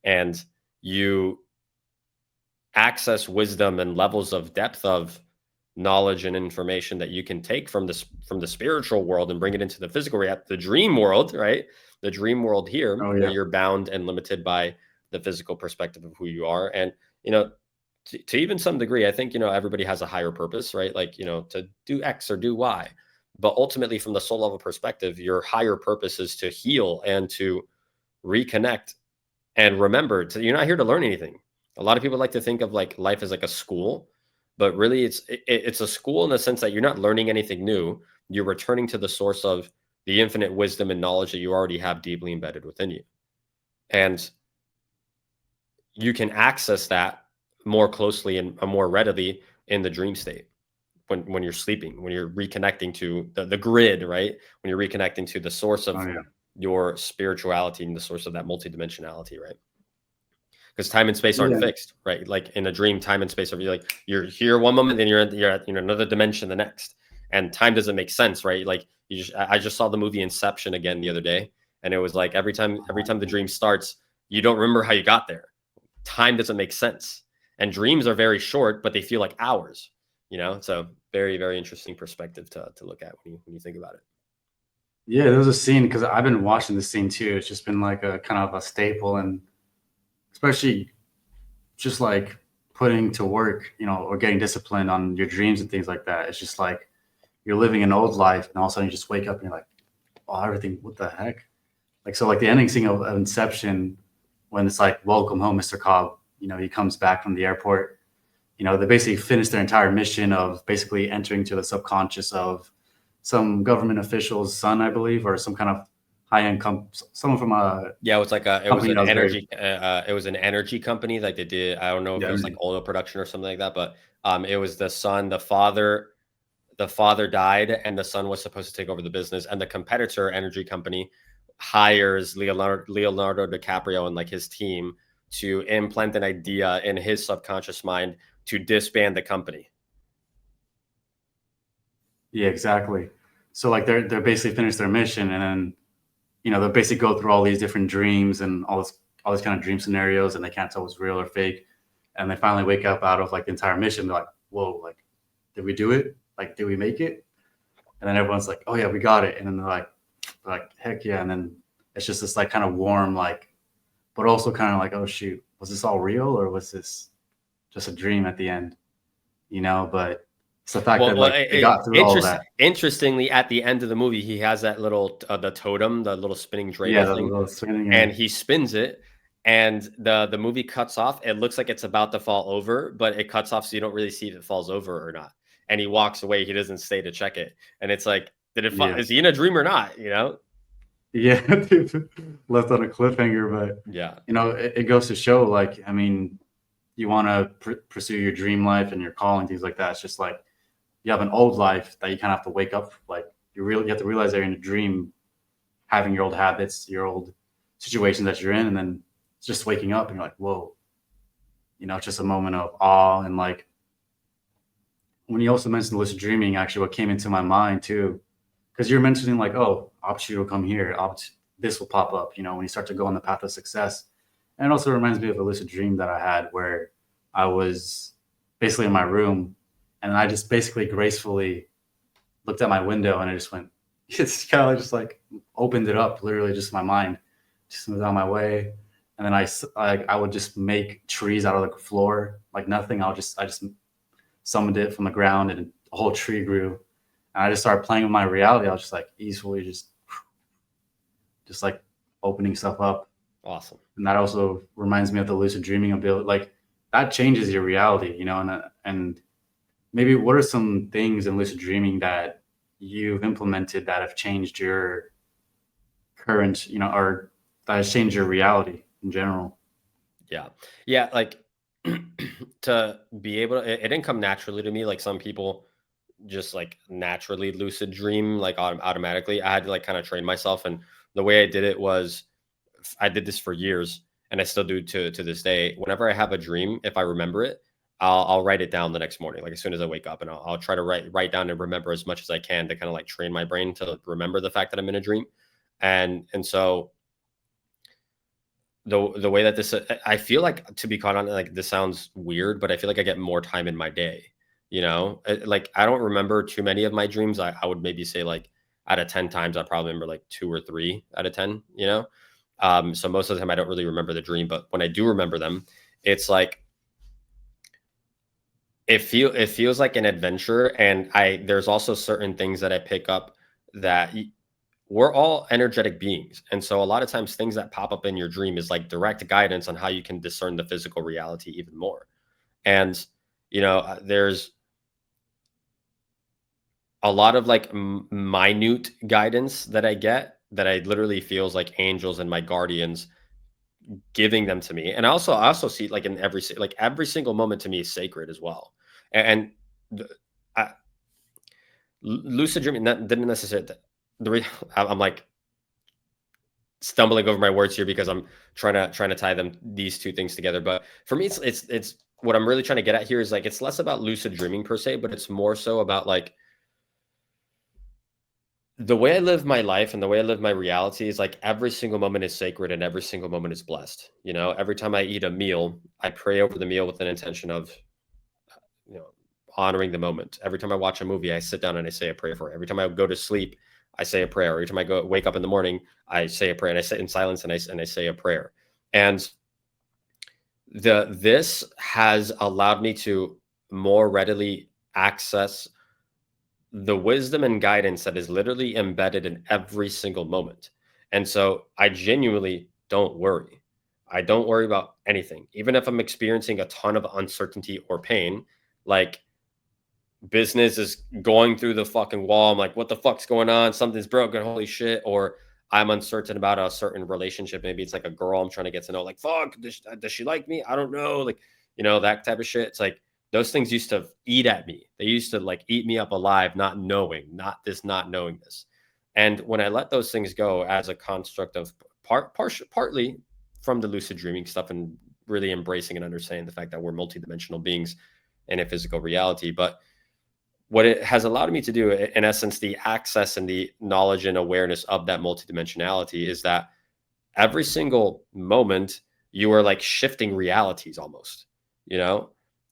and you access wisdom and levels of depth of knowledge and information that you can take from the spiritual world and bring it into the physical reality, the dream world, right? The dream world here, where you're bound and limited by the physical perspective of who you are. And, to even some degree, I think, everybody has a higher purpose, right? Like, to do X or do Y. But ultimately, from the soul level perspective, your higher purpose is to heal and to reconnect. And remember, you're not here to learn anything. A lot of people like to think of like life as like a school, but really it's a school in the sense that you're not learning anything new. You're returning to the source of the infinite wisdom and knowledge that you already have deeply embedded within you. And you can access that more closely and more readily in the dream state when you're sleeping, when you're reconnecting to the grid, right? When you're reconnecting to the source of your spirituality and the source of that multidimensionality, right? Because time and space aren't fixed, right? Like in a dream, time and space are like you're here one moment, then you're at another dimension the next, and time doesn't make sense, right? Like I just saw the movie Inception again the other day, and it was like every time the dream starts, you don't remember how you got there. Time doesn't make sense, and dreams are very short, but they feel like hours. So very, very interesting perspective to look at when you think about it. Yeah, there was a scene because I've been watching this scene too. It's just been like a kind of a staple, and especially just like putting to work, or getting disciplined on your dreams and things like that. It's just like you're living an old life, and all of a sudden you just wake up and you're like, oh, everything, what the heck? Like, so like the ending scene of Inception, when it's like, welcome home, Mr. Cobb, he comes back from the airport. They basically finished their entire mission of basically entering to the subconscious of some government official's son, I believe, or some kind of high-end someone from a it was like it was an energy it was an energy company. Like they did, I don't know if it was like oil production or something like that, but it was the son, the father died, and the son was supposed to take over the business, and the competitor energy company hires Leonardo DiCaprio and like his team to implant an idea in his subconscious mind to disband the company. Yeah, exactly. So like they're basically finished their mission, and then they'll basically go through all these different dreams and all these kind of dream scenarios, and they can't tell what's real or fake. And they finally wake up out of like the entire mission. They're like, whoa, like, did we do it? Like, did we make it? And then everyone's like, oh yeah, we got it. And then they're like, heck yeah. And then it's just this like kind of warm, like, but also kind of like, oh shoot, was this all real or was this just a dream at the end? But it's the fact that like they got through all of that. Interestingly, at the end of the movie, he has that little the totem, the little spinning dreidel thing, little spinning, and he spins it, and the movie cuts off. It looks like it's about to fall over, but it cuts off, so you don't really see if it falls over or not. And he walks away. He doesn't stay to check it, and it's like, did it fall? Is he in a dream or not? Yeah, left on a cliffhanger, but yeah, it goes to show, like, I mean, you want to pursue your dream life and your calling, things like that. It's just like you have an old life that you kind of have to wake up. Like you have to realize that you're in a dream, having your old habits, your old situations that you're in, and then it's just waking up and you're like, whoa, it's just a moment of awe. And like when you also mentioned lucid dreaming, actually, what came into my mind too, because you're mentioning like, oh, opportunity will come here, this will pop up. When you start to go on the path of success. And it also reminds me of a lucid dream that I had where I was basically in my room and I just basically gracefully looked at my window and I just went, it's kind of just like opened it up, literally just my mind, just was on my way. And then I would just make trees out of the floor, like nothing. I just summoned it from the ground and a whole tree grew. And I just started playing with my reality. I was just like easily just like opening stuff up. Awesome. And that also reminds me of the lucid dreaming ability. Like that changes your reality, you know, and maybe what are some things in lucid dreaming that you've implemented that have changed your current, you know, or that has changed your reality in general? Yeah, like to be able to, it didn't come naturally to me like some people just like naturally lucid dream like automatically. I had to like kind of train myself, and the way I did it was I did this for years, and I still do to this day. Whenever I have a dream, if I remember it, I'll write it down the next morning, like as soon as I wake up, and I'll try to write down and remember as much as I can to kind of like train my brain to remember the fact that I'm in a dream. And so the way that this, I feel like, to be caught on, like this sounds weird, but I feel like I get more time in my day. You know, like I don't remember too many of my dreams. I would maybe say like out of 10 times, I probably remember like 2 or 3 out of 10. You know, so most of the time I don't really remember the dream, but when I do remember them, it's like it feels like an adventure. And there's also certain things that I pick up that we're all energetic beings. And so a lot of times things that pop up in your dream is like direct guidance on how you can discern the physical reality even more. And, you know, there's a lot of like minute guidance that I get that I literally feels like angels and my guardians giving them to me. And I also see like in every single moment to me is sacred as well. And I, lucid dreaming didn't necessarily, I'm like stumbling over my words here because I'm trying to tie these two things together. But for me, it's what I'm really trying to get at here is like, it's less about lucid dreaming per se, but it's more so about like the way I live my life and the way I live my reality is like every single moment is sacred and every single moment is blessed. You know, every time I eat a meal, I pray over the meal with an intention of, you know, honoring the moment. Every time I watch a movie, I sit down and I say a prayer for it. Every time I go to sleep, I say a prayer. Every time I wake up in the morning, I say a prayer, and I sit in silence and I say a prayer. And this has allowed me to more readily access the wisdom and guidance that is literally embedded in every single moment. And so I genuinely don't worry. I don't worry about anything. Even if I'm experiencing a ton of uncertainty or pain, like business is going through the fucking wall. I'm like, what the fuck's going on? Something's broken. Holy shit. Or I'm uncertain about a certain relationship. Maybe it's like a girl I'm trying to get to know. Like, fuck, does she like me? I don't know. Like, you know, that type of shit. It's like those things used to eat at me. They used to like eat me up alive, not knowing this. And when I let those things go as a construct of partly from the lucid dreaming stuff and really embracing and understanding the fact that we're multidimensional beings in a physical reality, but what it has allowed me to do, in essence, the access and the knowledge and awareness of that multidimensionality is that every single moment you are like shifting realities almost, you know,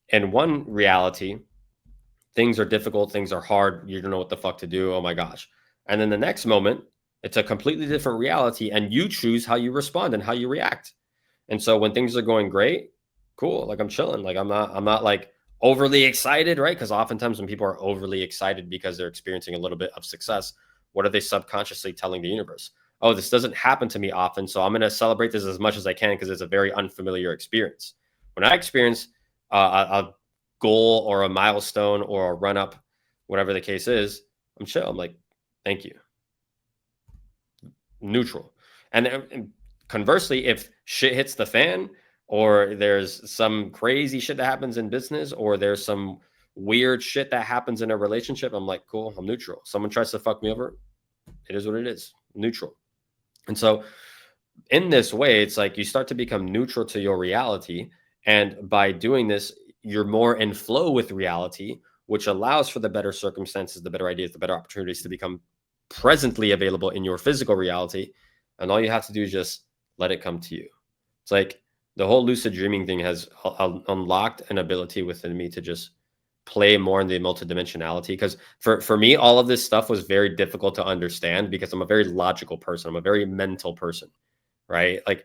in one reality, things are difficult, things are hard. You don't know what the fuck to do. Oh my gosh. And then the next moment, it's a completely different reality and you choose how you respond and how you react. And so when things are going great, cool. Like I'm chilling. Like I'm not like overly excited, right? Because oftentimes when people are overly excited because they're experiencing a little bit of success, what are they subconsciously telling the universe? Oh, this doesn't happen to me often, so I'm going to celebrate this as much as I can because it's a very unfamiliar experience. When I experience a goal or a milestone or a run up, whatever the case is, I'm chill. I'm like, thank you. Neutral. And conversely, if shit hits the fan or there's some crazy shit that happens in business or there's some weird shit that happens in a relationship, I'm like, cool, I'm neutral. Someone tries to fuck me over, it is what it is, neutral. And so in this way, it's like you start to become neutral to your reality. And by doing this, you're more in flow with reality, which allows for the better circumstances, the better ideas, the better opportunities to become presently available in your physical reality. And all you have to do is just let it come to you. It's like the whole lucid dreaming thing has unlocked an ability within me to just play more in the multidimensionality, because for me, all of this stuff was very difficult to understand because I'm a very logical person. I'm a very mental person, right? Like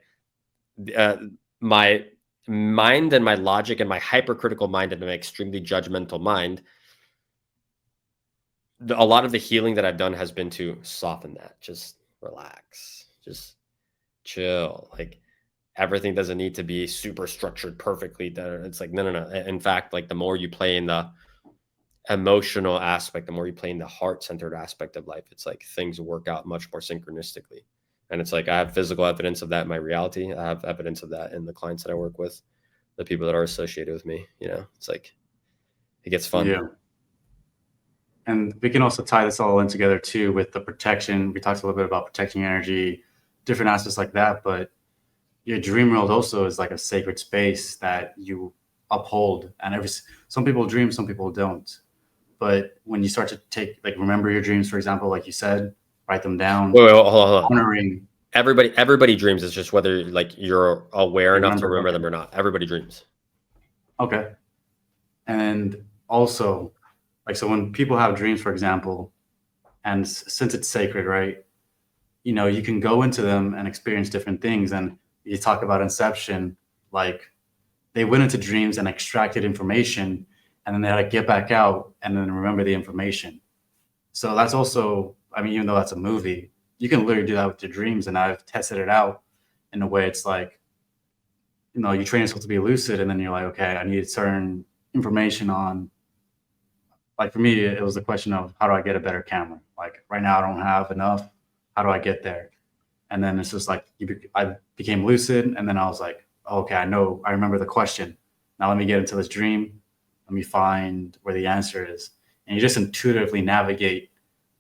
my mind and my logic and my hypercritical mind and my extremely judgmental mind, a lot of the healing that I've done has been to soften that, just relax, just chill. Like everything doesn't need to be super structured perfectly. It's like, no. In fact, like the more you play in the emotional aspect, the more you play in the heart-centered aspect of life, it's like things work out much more synchronistically. And it's like I have physical evidence of that in my reality. I have evidence of that in the clients that I work with, the people that are associated with me. You know, it's like it gets fun. Yeah. And we can also tie this all in together too with the protection. We talked a little bit about protecting energy, different aspects like that. But your dream world also is like a sacred space that you uphold. And some people dream, some people don't. But when you start to remember your dreams, for example, like you said, write them down. Wait, hold on. Honoring. Everybody dreams. It's just whether like you're aware enough to remember them or not. Everybody dreams. Okay. And also, like, so when people have dreams, for example, and since it's sacred, right? You know, you can go into them and experience different things. And you talk about Inception, like they went into dreams and extracted information, and then they had to get back out and then remember the information. So that's also, I mean, even though that's a movie, you can literally do that with your dreams. And I've tested it out in a way. It's like, you know, you train yourself to be lucid, and then you're like, okay, I need certain information on, like for me, it was the question of how do I get a better camera? Like right now, I don't have enough. How do I get there? And then it's just like I became lucid, and then I was like, okay, I remember the question. Now let me get into this dream. Let me find where the answer is. And you just intuitively navigate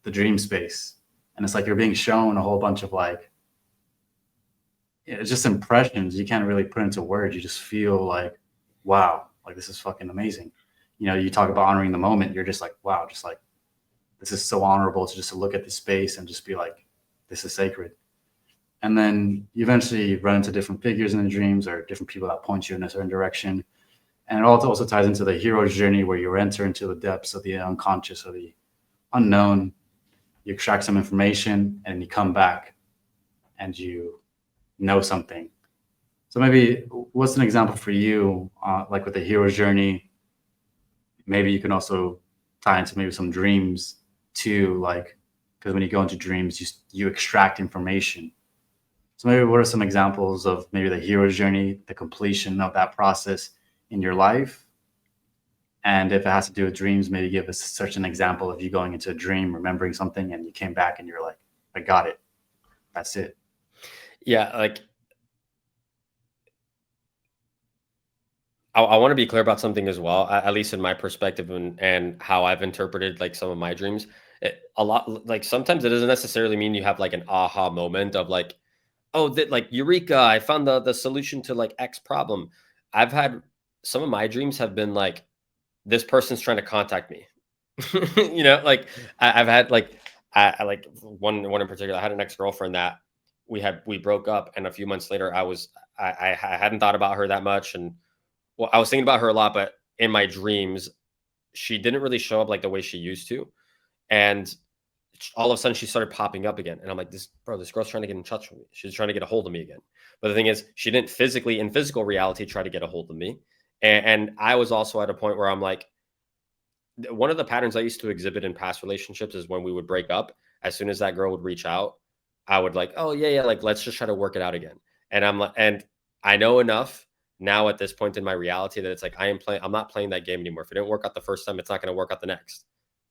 the dream space. And it's like you're being shown a whole bunch of like, it's just impressions you can't really put into words. You just feel like, wow, like this is fucking amazing. You know, you talk about honoring the moment. You're just like, wow, just like, this is so honorable to just to look at the space and just be like, this is sacred. And then you eventually run into different figures in the dreams or different people that point you in a certain direction. And it also ties into the hero's journey where you enter into the depths of the unconscious or the unknown. You extract some information and you come back and you know something. So maybe what's an example for you, like with the hero's journey? Maybe you can also tie into maybe some dreams too, like, because when you go into dreams, you extract information. So maybe what are some examples of maybe the hero's journey, the completion of that process in your life? And if it has to do with dreams, maybe give us such an example of you going into a dream, remembering something, and you came back and you're like, I got it. That's it. Yeah, like I want to be clear about something as well, at least in my perspective and how I've interpreted like some of my dreams. A lot, like sometimes it doesn't necessarily mean you have like an aha moment of like, oh, that like eureka, I found the solution to like X problem. I've had some of my dreams have been like, this person's trying to contact me. You know, like I've had like I like one in particular. I had an ex-girlfriend that we broke up, and a few months later I hadn't thought about her that much, and well, I was thinking about her a lot, but in my dreams, she didn't really show up like the way she used to. And all of a sudden she started popping up again. And I'm like, this girl's trying to get in touch with me. She's trying to get a hold of me again. But the thing is, she didn't in physical reality, try to get a hold of me. And I was also at a point where I'm like, one of the patterns I used to exhibit in past relationships is when we would break up, as soon as that girl would reach out, I would like, oh yeah, like, let's just try to work it out again. And I'm like, and I know enough now at this point in my reality that it's like, I'm not playing that game anymore. If it didn't work out the first time, it's not going to work out the next.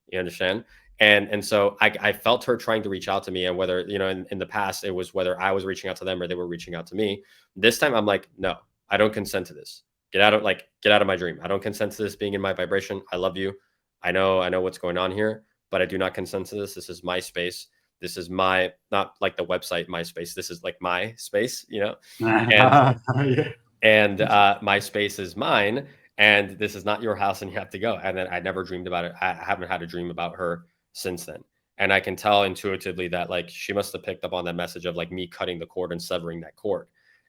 You understand? And so I felt her trying to reach out to me, and whether, you know, in the past, it was whether I was reaching out to them or they were reaching out to me. This time I'm like, no, I don't consent to this. Get out of my dream. I don't consent to this being in my vibration. I love you. I know what's going on here, but I do not consent to this. This is my space. This is my, not like the website, my space. This is like my space, you know? And Yeah. And my space is mine, and this is not your house, and you have to go. And then I never dreamed about it. I haven't had a dream about her since then. And I can tell intuitively that like she must have picked up on that message of like me cutting the cord and severing that cord.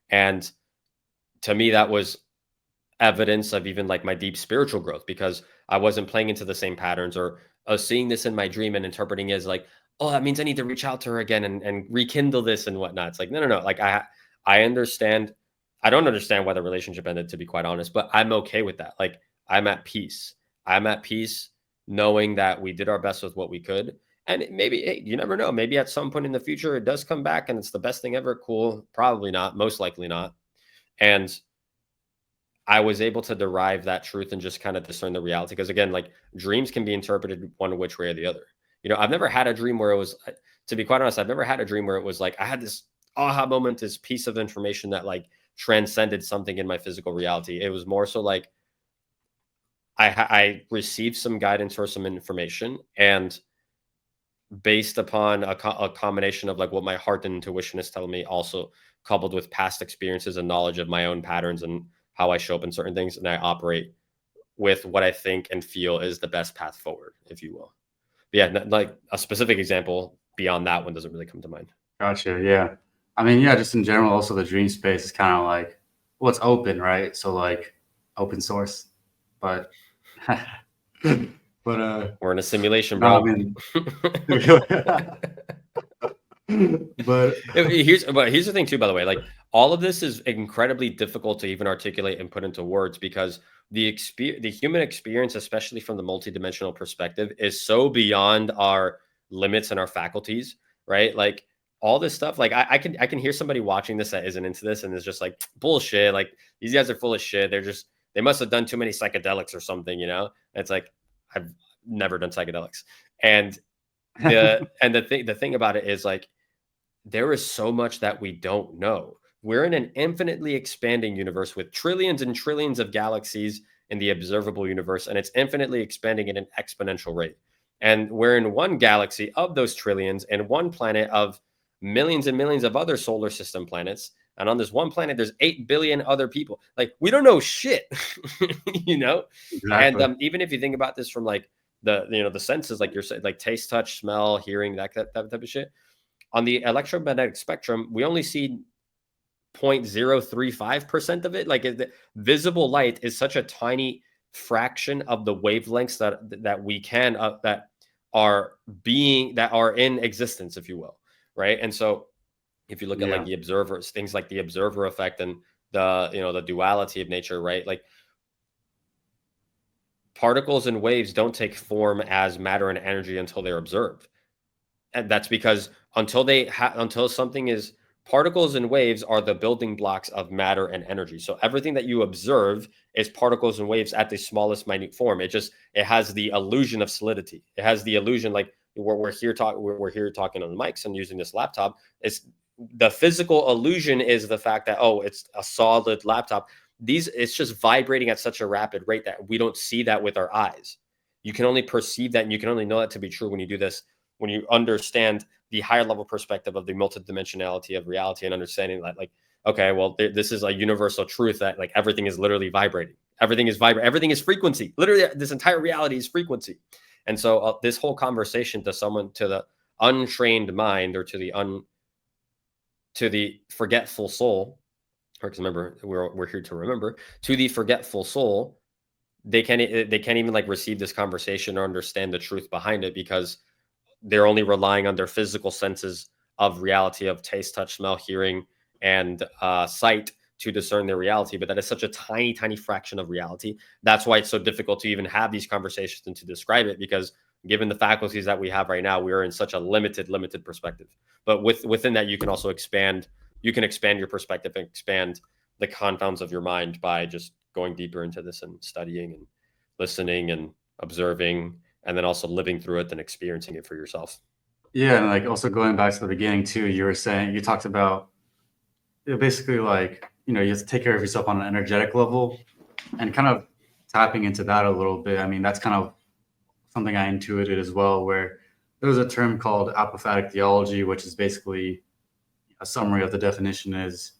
And to me, that was evidence of even like my deep spiritual growth, because I wasn't playing into the same patterns, or seeing this in my dream and interpreting it as like, oh, that means I need to reach out to her again and rekindle this and whatnot. It's like, no. Like I understand. I don't understand why the relationship ended, to be quite honest, but I'm okay with that. Like I'm at peace. I'm at peace knowing that we did our best with what we could. And maybe, hey, you never know. Maybe at some point in the future, it does come back and it's the best thing ever. Cool. Probably not. Most likely not. And I was able to derive that truth and just kind of discern the reality. Because again, like dreams can be interpreted one which way or the other. You know, I've never had a dream where it was, to be quite honest, I've never had a dream where it was like, I had this aha moment, this piece of information that like transcended something in my physical reality. It was more so like, I received some guidance or some information, and based upon a combination of like what my heart and intuition is telling me, also coupled with past experiences and knowledge of my own patterns and how I show up in certain things, and I operate with what I think and feel is the best path forward, if you will. But yeah, like a specific example beyond that one doesn't really come to mind. Gotcha. Yeah. I mean, yeah, just in general, also the dream space is kind of like, well, it's open, right? So like open source, but, We're in a simulation, no, bro. I mean, but here's the thing too, by the way, like all of this is incredibly difficult to even articulate and put into words, because the human experience, especially from the multidimensional perspective, is so beyond our limits and our faculties, right? Like all this stuff, like I can hear somebody watching this that isn't into this and is just like, bullshit, like these guys are full of shit. They must have done too many psychedelics or something, you know? And it's like, I've never done psychedelics. And the thing about it is like, there is so much that we don't know. We're in an infinitely expanding universe with trillions and trillions of galaxies in the observable universe, and it's infinitely expanding at an exponential rate. And we're in one galaxy of those trillions and one planet of millions and millions of other solar system planets. And on this one planet, there's 8 billion other people. Like, we don't know shit, you know? exactly. And even if you think about this from like the senses, like you're saying, like taste, touch, smell, hearing, that type of shit. On the electromagnetic spectrum, we only see 0.035% of it. Like the visible light is such a tiny fraction of the wavelengths that we can that are in existence, if you will, right? And so if you look at like the observers, things like the observer effect and the duality of nature, right? Like particles and waves don't take form as matter and energy until they're observed. And that's because until something is, particles and waves are the building blocks of matter and energy. So everything that you observe is particles and waves at the smallest minute form. It has the illusion of solidity. It has the illusion, like we're here talking on the mics and using this laptop. It's the physical illusion is the fact that, oh, it's a solid laptop. It's just vibrating at such a rapid rate that we don't see that with our eyes. You can only perceive that, and you can only know that to be true when you do this, when you understand the higher level perspective of the multidimensionality of reality, and understanding that, like, okay, well, this is a universal truth that like everything is literally vibrating. Everything is everything is frequency. Literally, this entire reality is frequency. And so this whole conversation to the untrained mind, or to the forgetful soul, because remember, we're here to remember, to the forgetful soul, they can't even like receive this conversation or understand the truth behind it, because they're only relying on their physical senses of reality, of taste, touch, smell, hearing, and sight to discern their reality. But that is such a tiny, tiny fraction of reality. That's why it's so difficult to even have these conversations and to describe it, because given the faculties that we have right now, we are in such a limited perspective. But within that, you can also expand your perspective and expand the confounds of your mind by just going deeper into this and studying and listening and observing, and then also living through it and experiencing it for yourself. Yeah, and like also going back to the beginning too, you talked about basically like, you have to take care of yourself on an energetic level, and kind of tapping into that a little bit. I mean, that's kind of something I intuited as well, where there was a term called apophatic theology, which is basically a summary of the definition is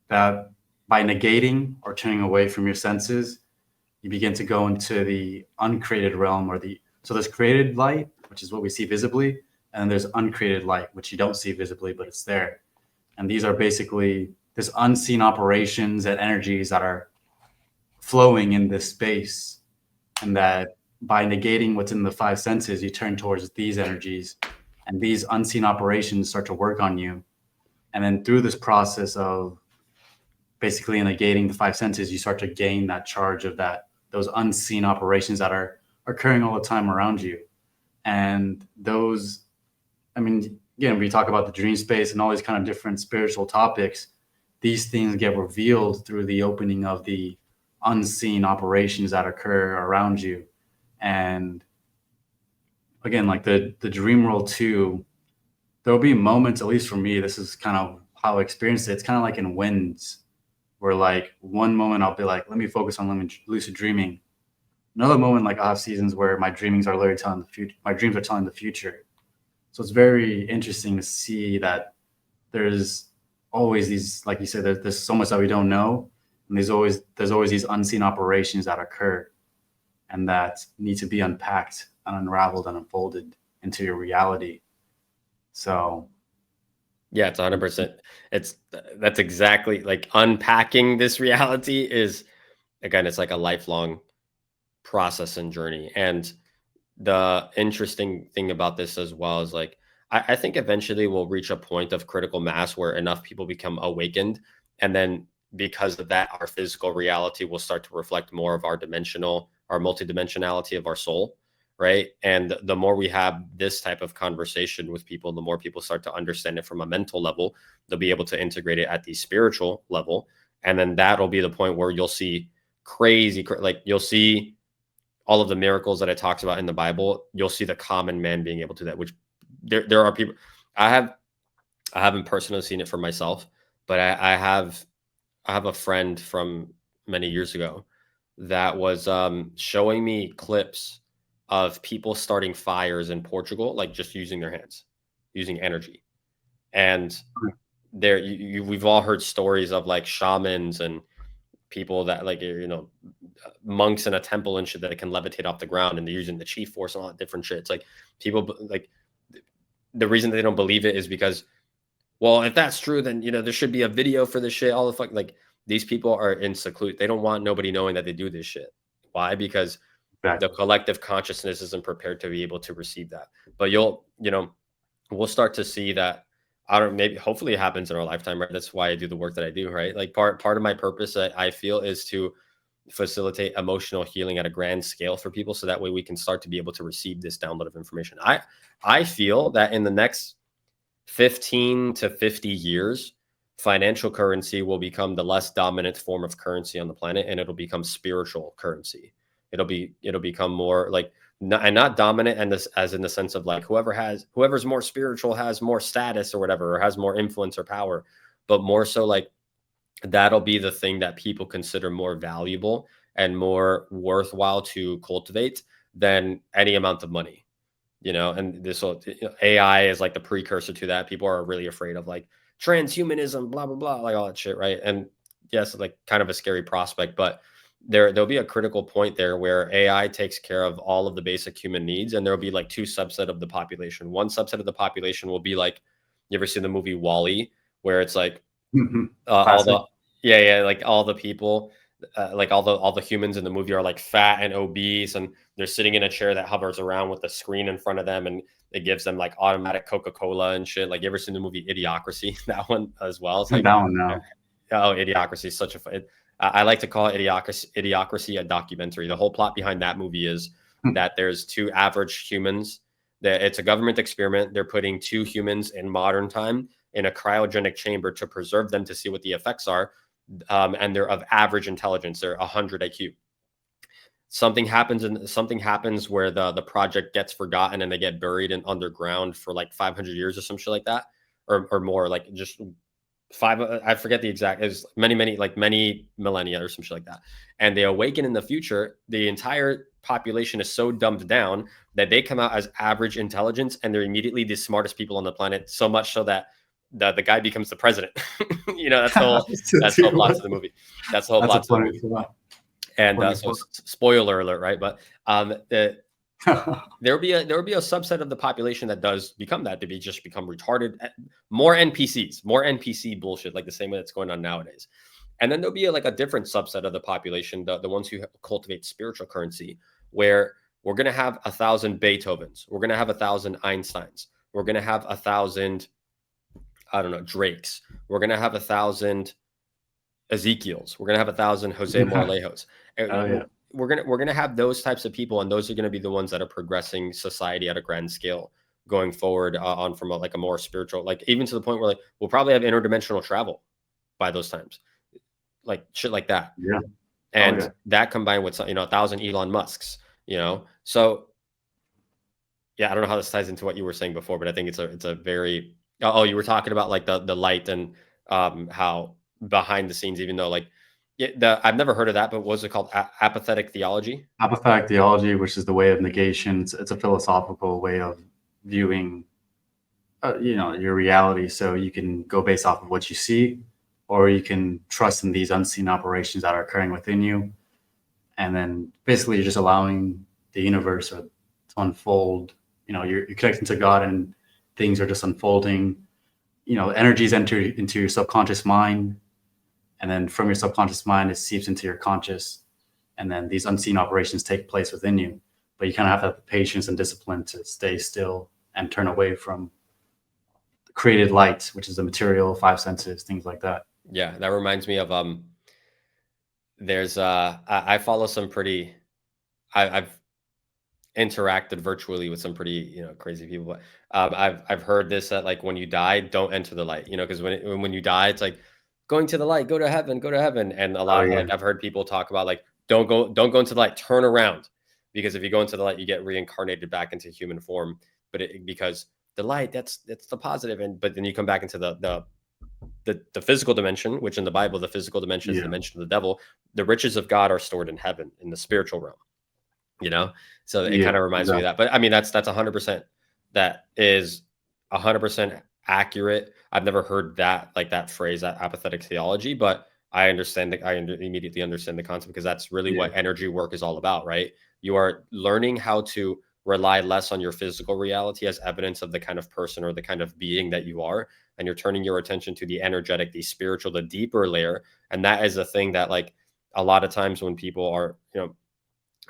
that by negating or turning away from your senses, you begin to go into the uncreated realm, so there's created light, which is what we see visibly, and there's uncreated light, which you don't see visibly, but it's there. And these are basically this unseen operations and energies that are flowing in this space. and that by negating what's in the five senses, you turn towards these energies, and these unseen operations start to work on you. And then through this process of basically negating the five senses, you start to gain that charge of those unseen operations that are occurring all the time around you. And those, I mean, again, we talk about the dream space and all these kind of different spiritual topics. These things get revealed through the opening of the unseen operations that occur around you. And again, like the dream world too, there'll be moments, at least for me, this is kind of how I experienced it. It's kind of like in winds, where like one moment I'll be like, let me focus on lucid dreaming. Another moment, like I have seasons where my dreamings are literally telling the future. My dreams are telling the future. So it's very interesting to see that there's always these, like you said, there's so much that we don't know, and there's always these unseen operations that occur, and that need to be unpacked and unraveled and unfolded into your reality. So yeah, it's 100%. That's exactly like unpacking this reality is, again, it's like a lifelong process and journey. And the interesting thing about this as well is like, I think eventually we'll reach a point of critical mass where enough people become awakened. And then because of that, our physical reality will start to reflect more of our multidimensionality of our soul. Right. And the more we have this type of conversation with people, the more people start to understand it from a mental level, they'll be able to integrate it at the spiritual level. And then that'll be the point where you'll see like you'll see all of the miracles that it talks about in the Bible. You'll see the common man being able to do that, which there are people I haven't personally seen it for myself, but I have a friend from many years ago that was showing me clips of people starting fires in Portugal, like just using their hands, using energy. And we've all heard stories of like shamans and people that like, monks in a temple and shit that can levitate off the ground, and they're using the chi force and all that different shit. It's like people like the reason they don't believe it is because, well, if that's true, then, there should be a video for this shit. All the fuck, like these people are in seclude. They don't want nobody knowing that they do this shit. Why? Because the collective consciousness isn't prepared to be able to receive that. But we'll start to see that. Hopefully it happens in our lifetime, right? That's why I do the work that I do, right? Like part of my purpose that I feel is to facilitate emotional healing at a grand scale for people. So that way we can start to be able to receive this download of information. I feel that in the next 15 to 50 years, financial currency will become the less dominant form of currency on the planet, and it'll become spiritual currency. It'll become more like, not dominant, and this as in the sense of like whoever's more spiritual has more status or whatever, or has more influence or power, but more so like that'll be the thing that people consider more valuable and more worthwhile to cultivate than any amount of money, and AI is like the precursor to that. People are really afraid of like transhumanism, blah, blah, blah, like all that shit. Right. And yes, like kind of a scary prospect, but there'll be a critical point there where AI takes care of all of the basic human needs. And there'll be like two subset of the population. One subset of the population will be like, you ever seen the movie WALL-E, where it's like like all the people, like all the humans in the movie are like fat and obese, and they're sitting in a chair that hovers around with a screen in front of them, and it gives them like automatic Coca-Cola and shit. Like, you ever seen the movie Idiocracy? That one as well. It's like that one now. Oh, Idiocracy is such a I like to call it Idiocracy a documentary. The whole plot behind that movie is that there's two average humans. That it's a government experiment. They're putting two humans in modern time in a cryogenic chamber to preserve them to see what the effects are. And they're of average intelligence. They're 100 IQ. Something happens where the project gets forgotten and they get buried underground for like 500 years or some shit like that, or more, like just I forget the exact, it's many millennia or some shit like that. And they awaken in the future. The entire population is so dumbed down that they come out as average intelligence, and they're immediately the smartest people on the planet, so much so that the guy becomes the president. That's the whole plot of the movie. That's the whole plot of the movie. And so spoiler alert, right? But there will be a subset of the population that does become that, to become retarded. More NPC bullshit, like the same way that's going on nowadays. And then there'll be a different subset of the population, the ones who cultivate spiritual currency, where we're going to have 1,000 Beethovens. We're going to have 1,000 Einsteins. We're going to have 1,000, I don't know, Drakes. We're going to have 1,000 Ezekiels. We're going to have 1,000 Jose Moralejos. Oh, yeah. We're going to have those types of people, and those are going to be the ones that are progressing society at a grand scale going forward on from a more spiritual, like even to the point where like we'll probably have interdimensional travel by those times, like shit like that. Yeah. And that combined with 1,000 Elon Musks, so yeah, I don't know how this ties into what you were saying before, but I think it's a very, you were talking about like the light and how behind the scenes, even though like I've never heard of that, but what was it called? Apophatic theology? Apophatic theology, which is the way of negation. It's a philosophical way of viewing, your reality. So you can go based off of what you see, or you can trust in these unseen operations that are occurring within you. And then basically you're just allowing the universe to unfold. You're connecting to God and things are just unfolding. Energies enter into your subconscious mind. And then from your subconscious mind, it seeps into your conscious. And then these unseen operations take place within you. But you kind of have to have the patience and discipline to stay still and turn away from the created light, which is the material, five senses, things like that. Yeah, that reminds me of there's I follow some pretty I've interacted virtually with some pretty crazy people, but I've heard this that like when you die, don't enter the light, because when you die, it's like going to the light, go to heaven, and a lot like I've heard people talk about like don't go into the light, turn around, because if you go into the light, you get reincarnated back into human form, but because the light, that's the positive, but then you come back into the physical dimension, which in the Bible, the physical dimension is the dimension of the devil. The riches of God are stored in heaven, in the spiritual realm, so it kind of reminds me of that. But I mean, that's 100%, that is 100% accurate. I've never heard that phrase, that apathetic theology, but I understand that. I immediately understand the concept, because that's really what energy work is all about, right? You are learning how to rely less on your physical reality as evidence of the kind of person or the kind of being that you are, and you're turning your attention to the energetic, the spiritual, the deeper layer. And that is a thing that like a lot of times when people are,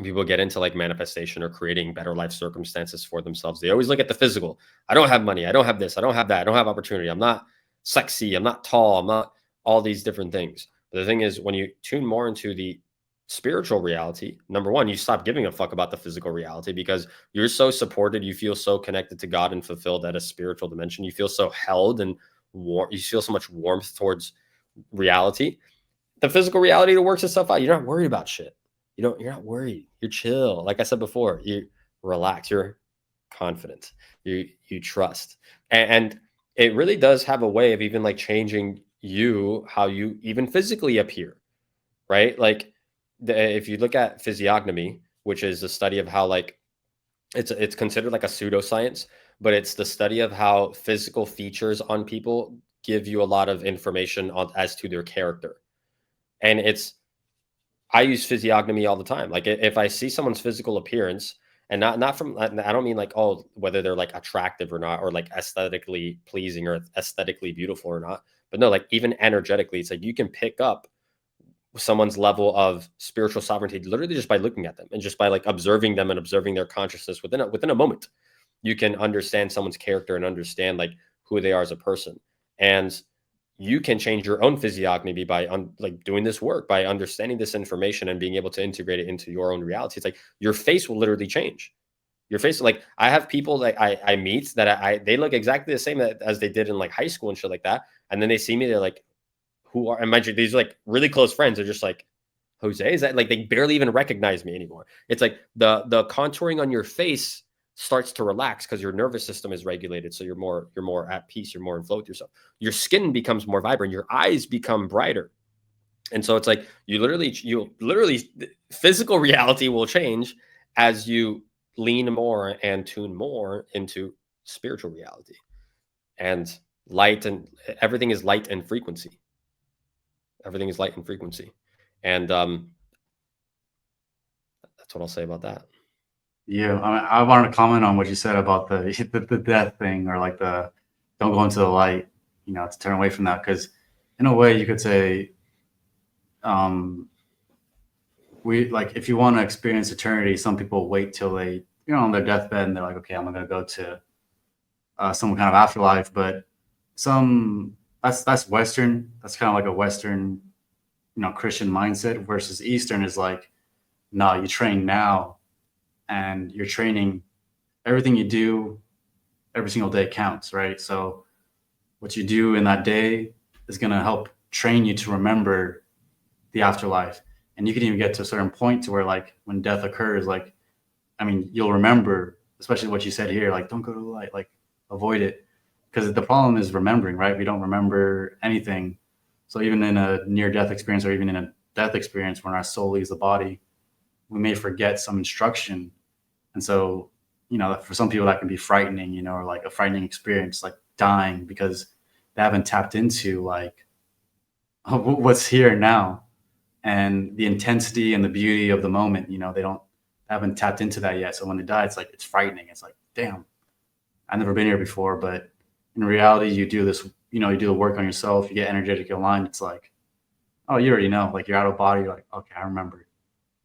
people get into like manifestation or creating better life circumstances for themselves, they always look at the physical. I don't have money, I don't have this, I don't have that, I don't have opportunity, I'm not sexy, I'm not tall, I'm not all these different things. But the thing is, when you tune more into the spiritual reality, number one, you stop giving a fuck about the physical reality, because you're so supported, you feel so connected to God and fulfilled at a spiritual dimension, you feel so held and warm, you feel so much warmth towards reality. The physical reality works itself out. You're not worried about shit. You're not worried. You're chill. Like I said before, you relax. You're confident. You trust. And it really does have a way of even like changing you, how you even physically appear, right? Like if you look at physiognomy, which is the study of how like it's considered like a pseudoscience, but it's the study of how physical features on people give you a lot of information as to their character. And I use physiognomy all the time. Like if I see someone's physical appearance, and not from, I don't mean like, whether they're like attractive or not, or like aesthetically pleasing or aesthetically beautiful or not, but no, like even energetically, it's like you can pick up someone's level of spiritual sovereignty literally just by looking at them, and just by like observing them and observing their consciousness within a moment. You can understand someone's character and understand like who they are as a person. And you can change your own physiognomy by like doing this work, by understanding this information and being able to integrate it into your own reality. It's like your face will literally change. Your face, like I have people that I meet that they look exactly the same as they did in like high school and shit like that. And then they see me, they're like, who are, and mind you, these are like really close friends. They're just like, Jose, is that, like, they barely even recognize me anymore. It's like the contouring on your face starts to relax because your nervous system is regulated. So you're more at peace. You're more in flow with yourself. Your skin becomes more vibrant. Your eyes become brighter. And so it's like you literally physical reality will change as you lean more and tune more into spiritual reality. And light, and everything is light and frequency. Everything is light and frequency. And that's what I'll say about that. Yeah, I wanted to comment on what you said about the death thing, or like the don't go into the light, to turn away from that. Because in a way, you could say, if you want to experience eternity, some people wait till they, on their deathbed and they're like, okay, I'm going to go to some kind of afterlife. But that's Western. That's kind of like a Western, Christian mindset, versus Eastern is like, no, you train now, and you're training. Everything you do every single day counts, right? So what you do in that day is going to help train you to remember the afterlife. And you can even get to a certain point to where, like, when death occurs, like, I mean, you'll remember, especially what you said here, like, don't go to the light, like, avoid it. Because the problem is remembering, right? We don't remember anything. So even in a near-death experience, or even in a death experience when our soul leaves the body, we may forget some instruction. And so, for some people that can be frightening, or like a frightening experience, like dying, because they haven't tapped into like what's here now and the intensity and the beauty of the moment. They haven't tapped into that yet. So when they die, it's like, it's frightening. It's like, damn, I've never been here before. But in reality, you do this, you do the work on yourself, you get energetic aligned. It's like, oh, you already know, like, you're out of body. You're like, okay, I remember.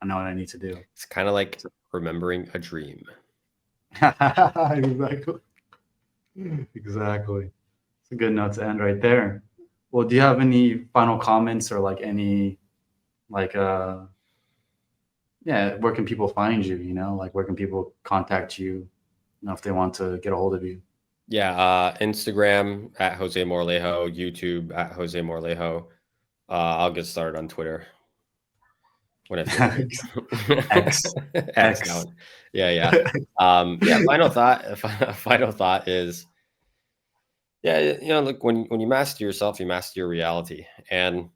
I know what I need to do. It's kind of like remembering a dream. Exactly. It's a good note to end right there. Well, do you have any final comments, or like any, like, where can people find you? Like, where can people contact you, if they want to get a hold of you? Yeah, Instagram at Jose Moralejo, YouTube at Jose Moralejo. I'll get started on Twitter when I feel X. X. Yeah. Final thought is, look, when you master yourself, you master your reality, and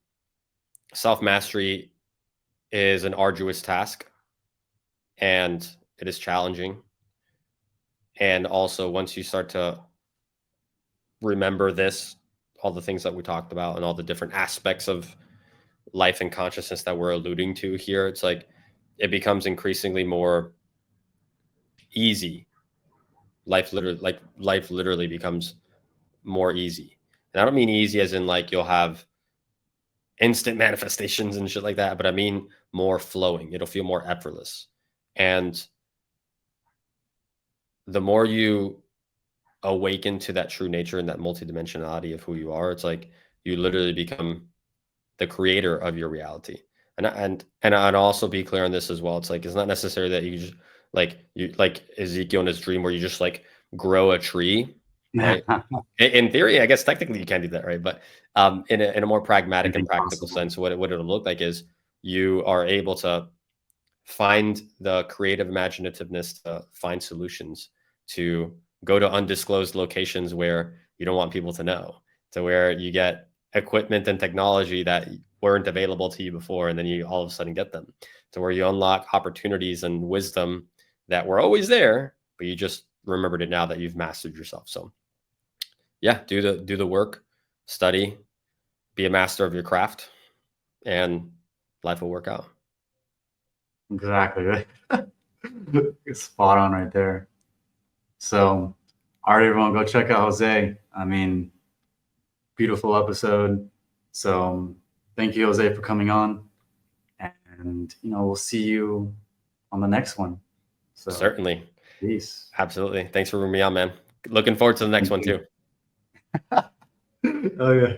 self-mastery is an arduous task, and it is challenging. And also, once you start to remember all the things that we talked about and all the different aspects of life and consciousness that we're alluding to here, it's like it becomes increasingly more easy. Life literally becomes more easy. And I don't mean easy as in like you'll have instant manifestations and shit like that, but I mean more flowing. It'll feel more effortless. And the more you awaken to that true nature and that multidimensionality of who you are, it's like you literally become the creator of your reality. And I'd also be clear on this as well. It's like, it's not necessary that you just like Ezekiel in his dream where you just like grow a tree, right? In theory, I guess technically you can do that, right? But in a more pragmatic and practical sense, what it'll look like is you are able to find the creative imaginativeness to find solutions, to go to undisclosed locations where you don't want people to know, to where you get equipment and technology that weren't available to you before, and then you all of a sudden get them, to where you unlock opportunities and wisdom that were always there, but you just remembered it now that you've mastered yourself. So yeah, do the work, study, be a master of your craft, and life will work out. Exactly. Spot on right there. So, all right, everyone, go check out Jose. I mean, beautiful episode. So thank you, Jose, for coming on. And, we'll see you on the next one. So certainly. Peace. Absolutely. Thanks for bringing me on, man. Looking forward to the next one too. Oh, yeah.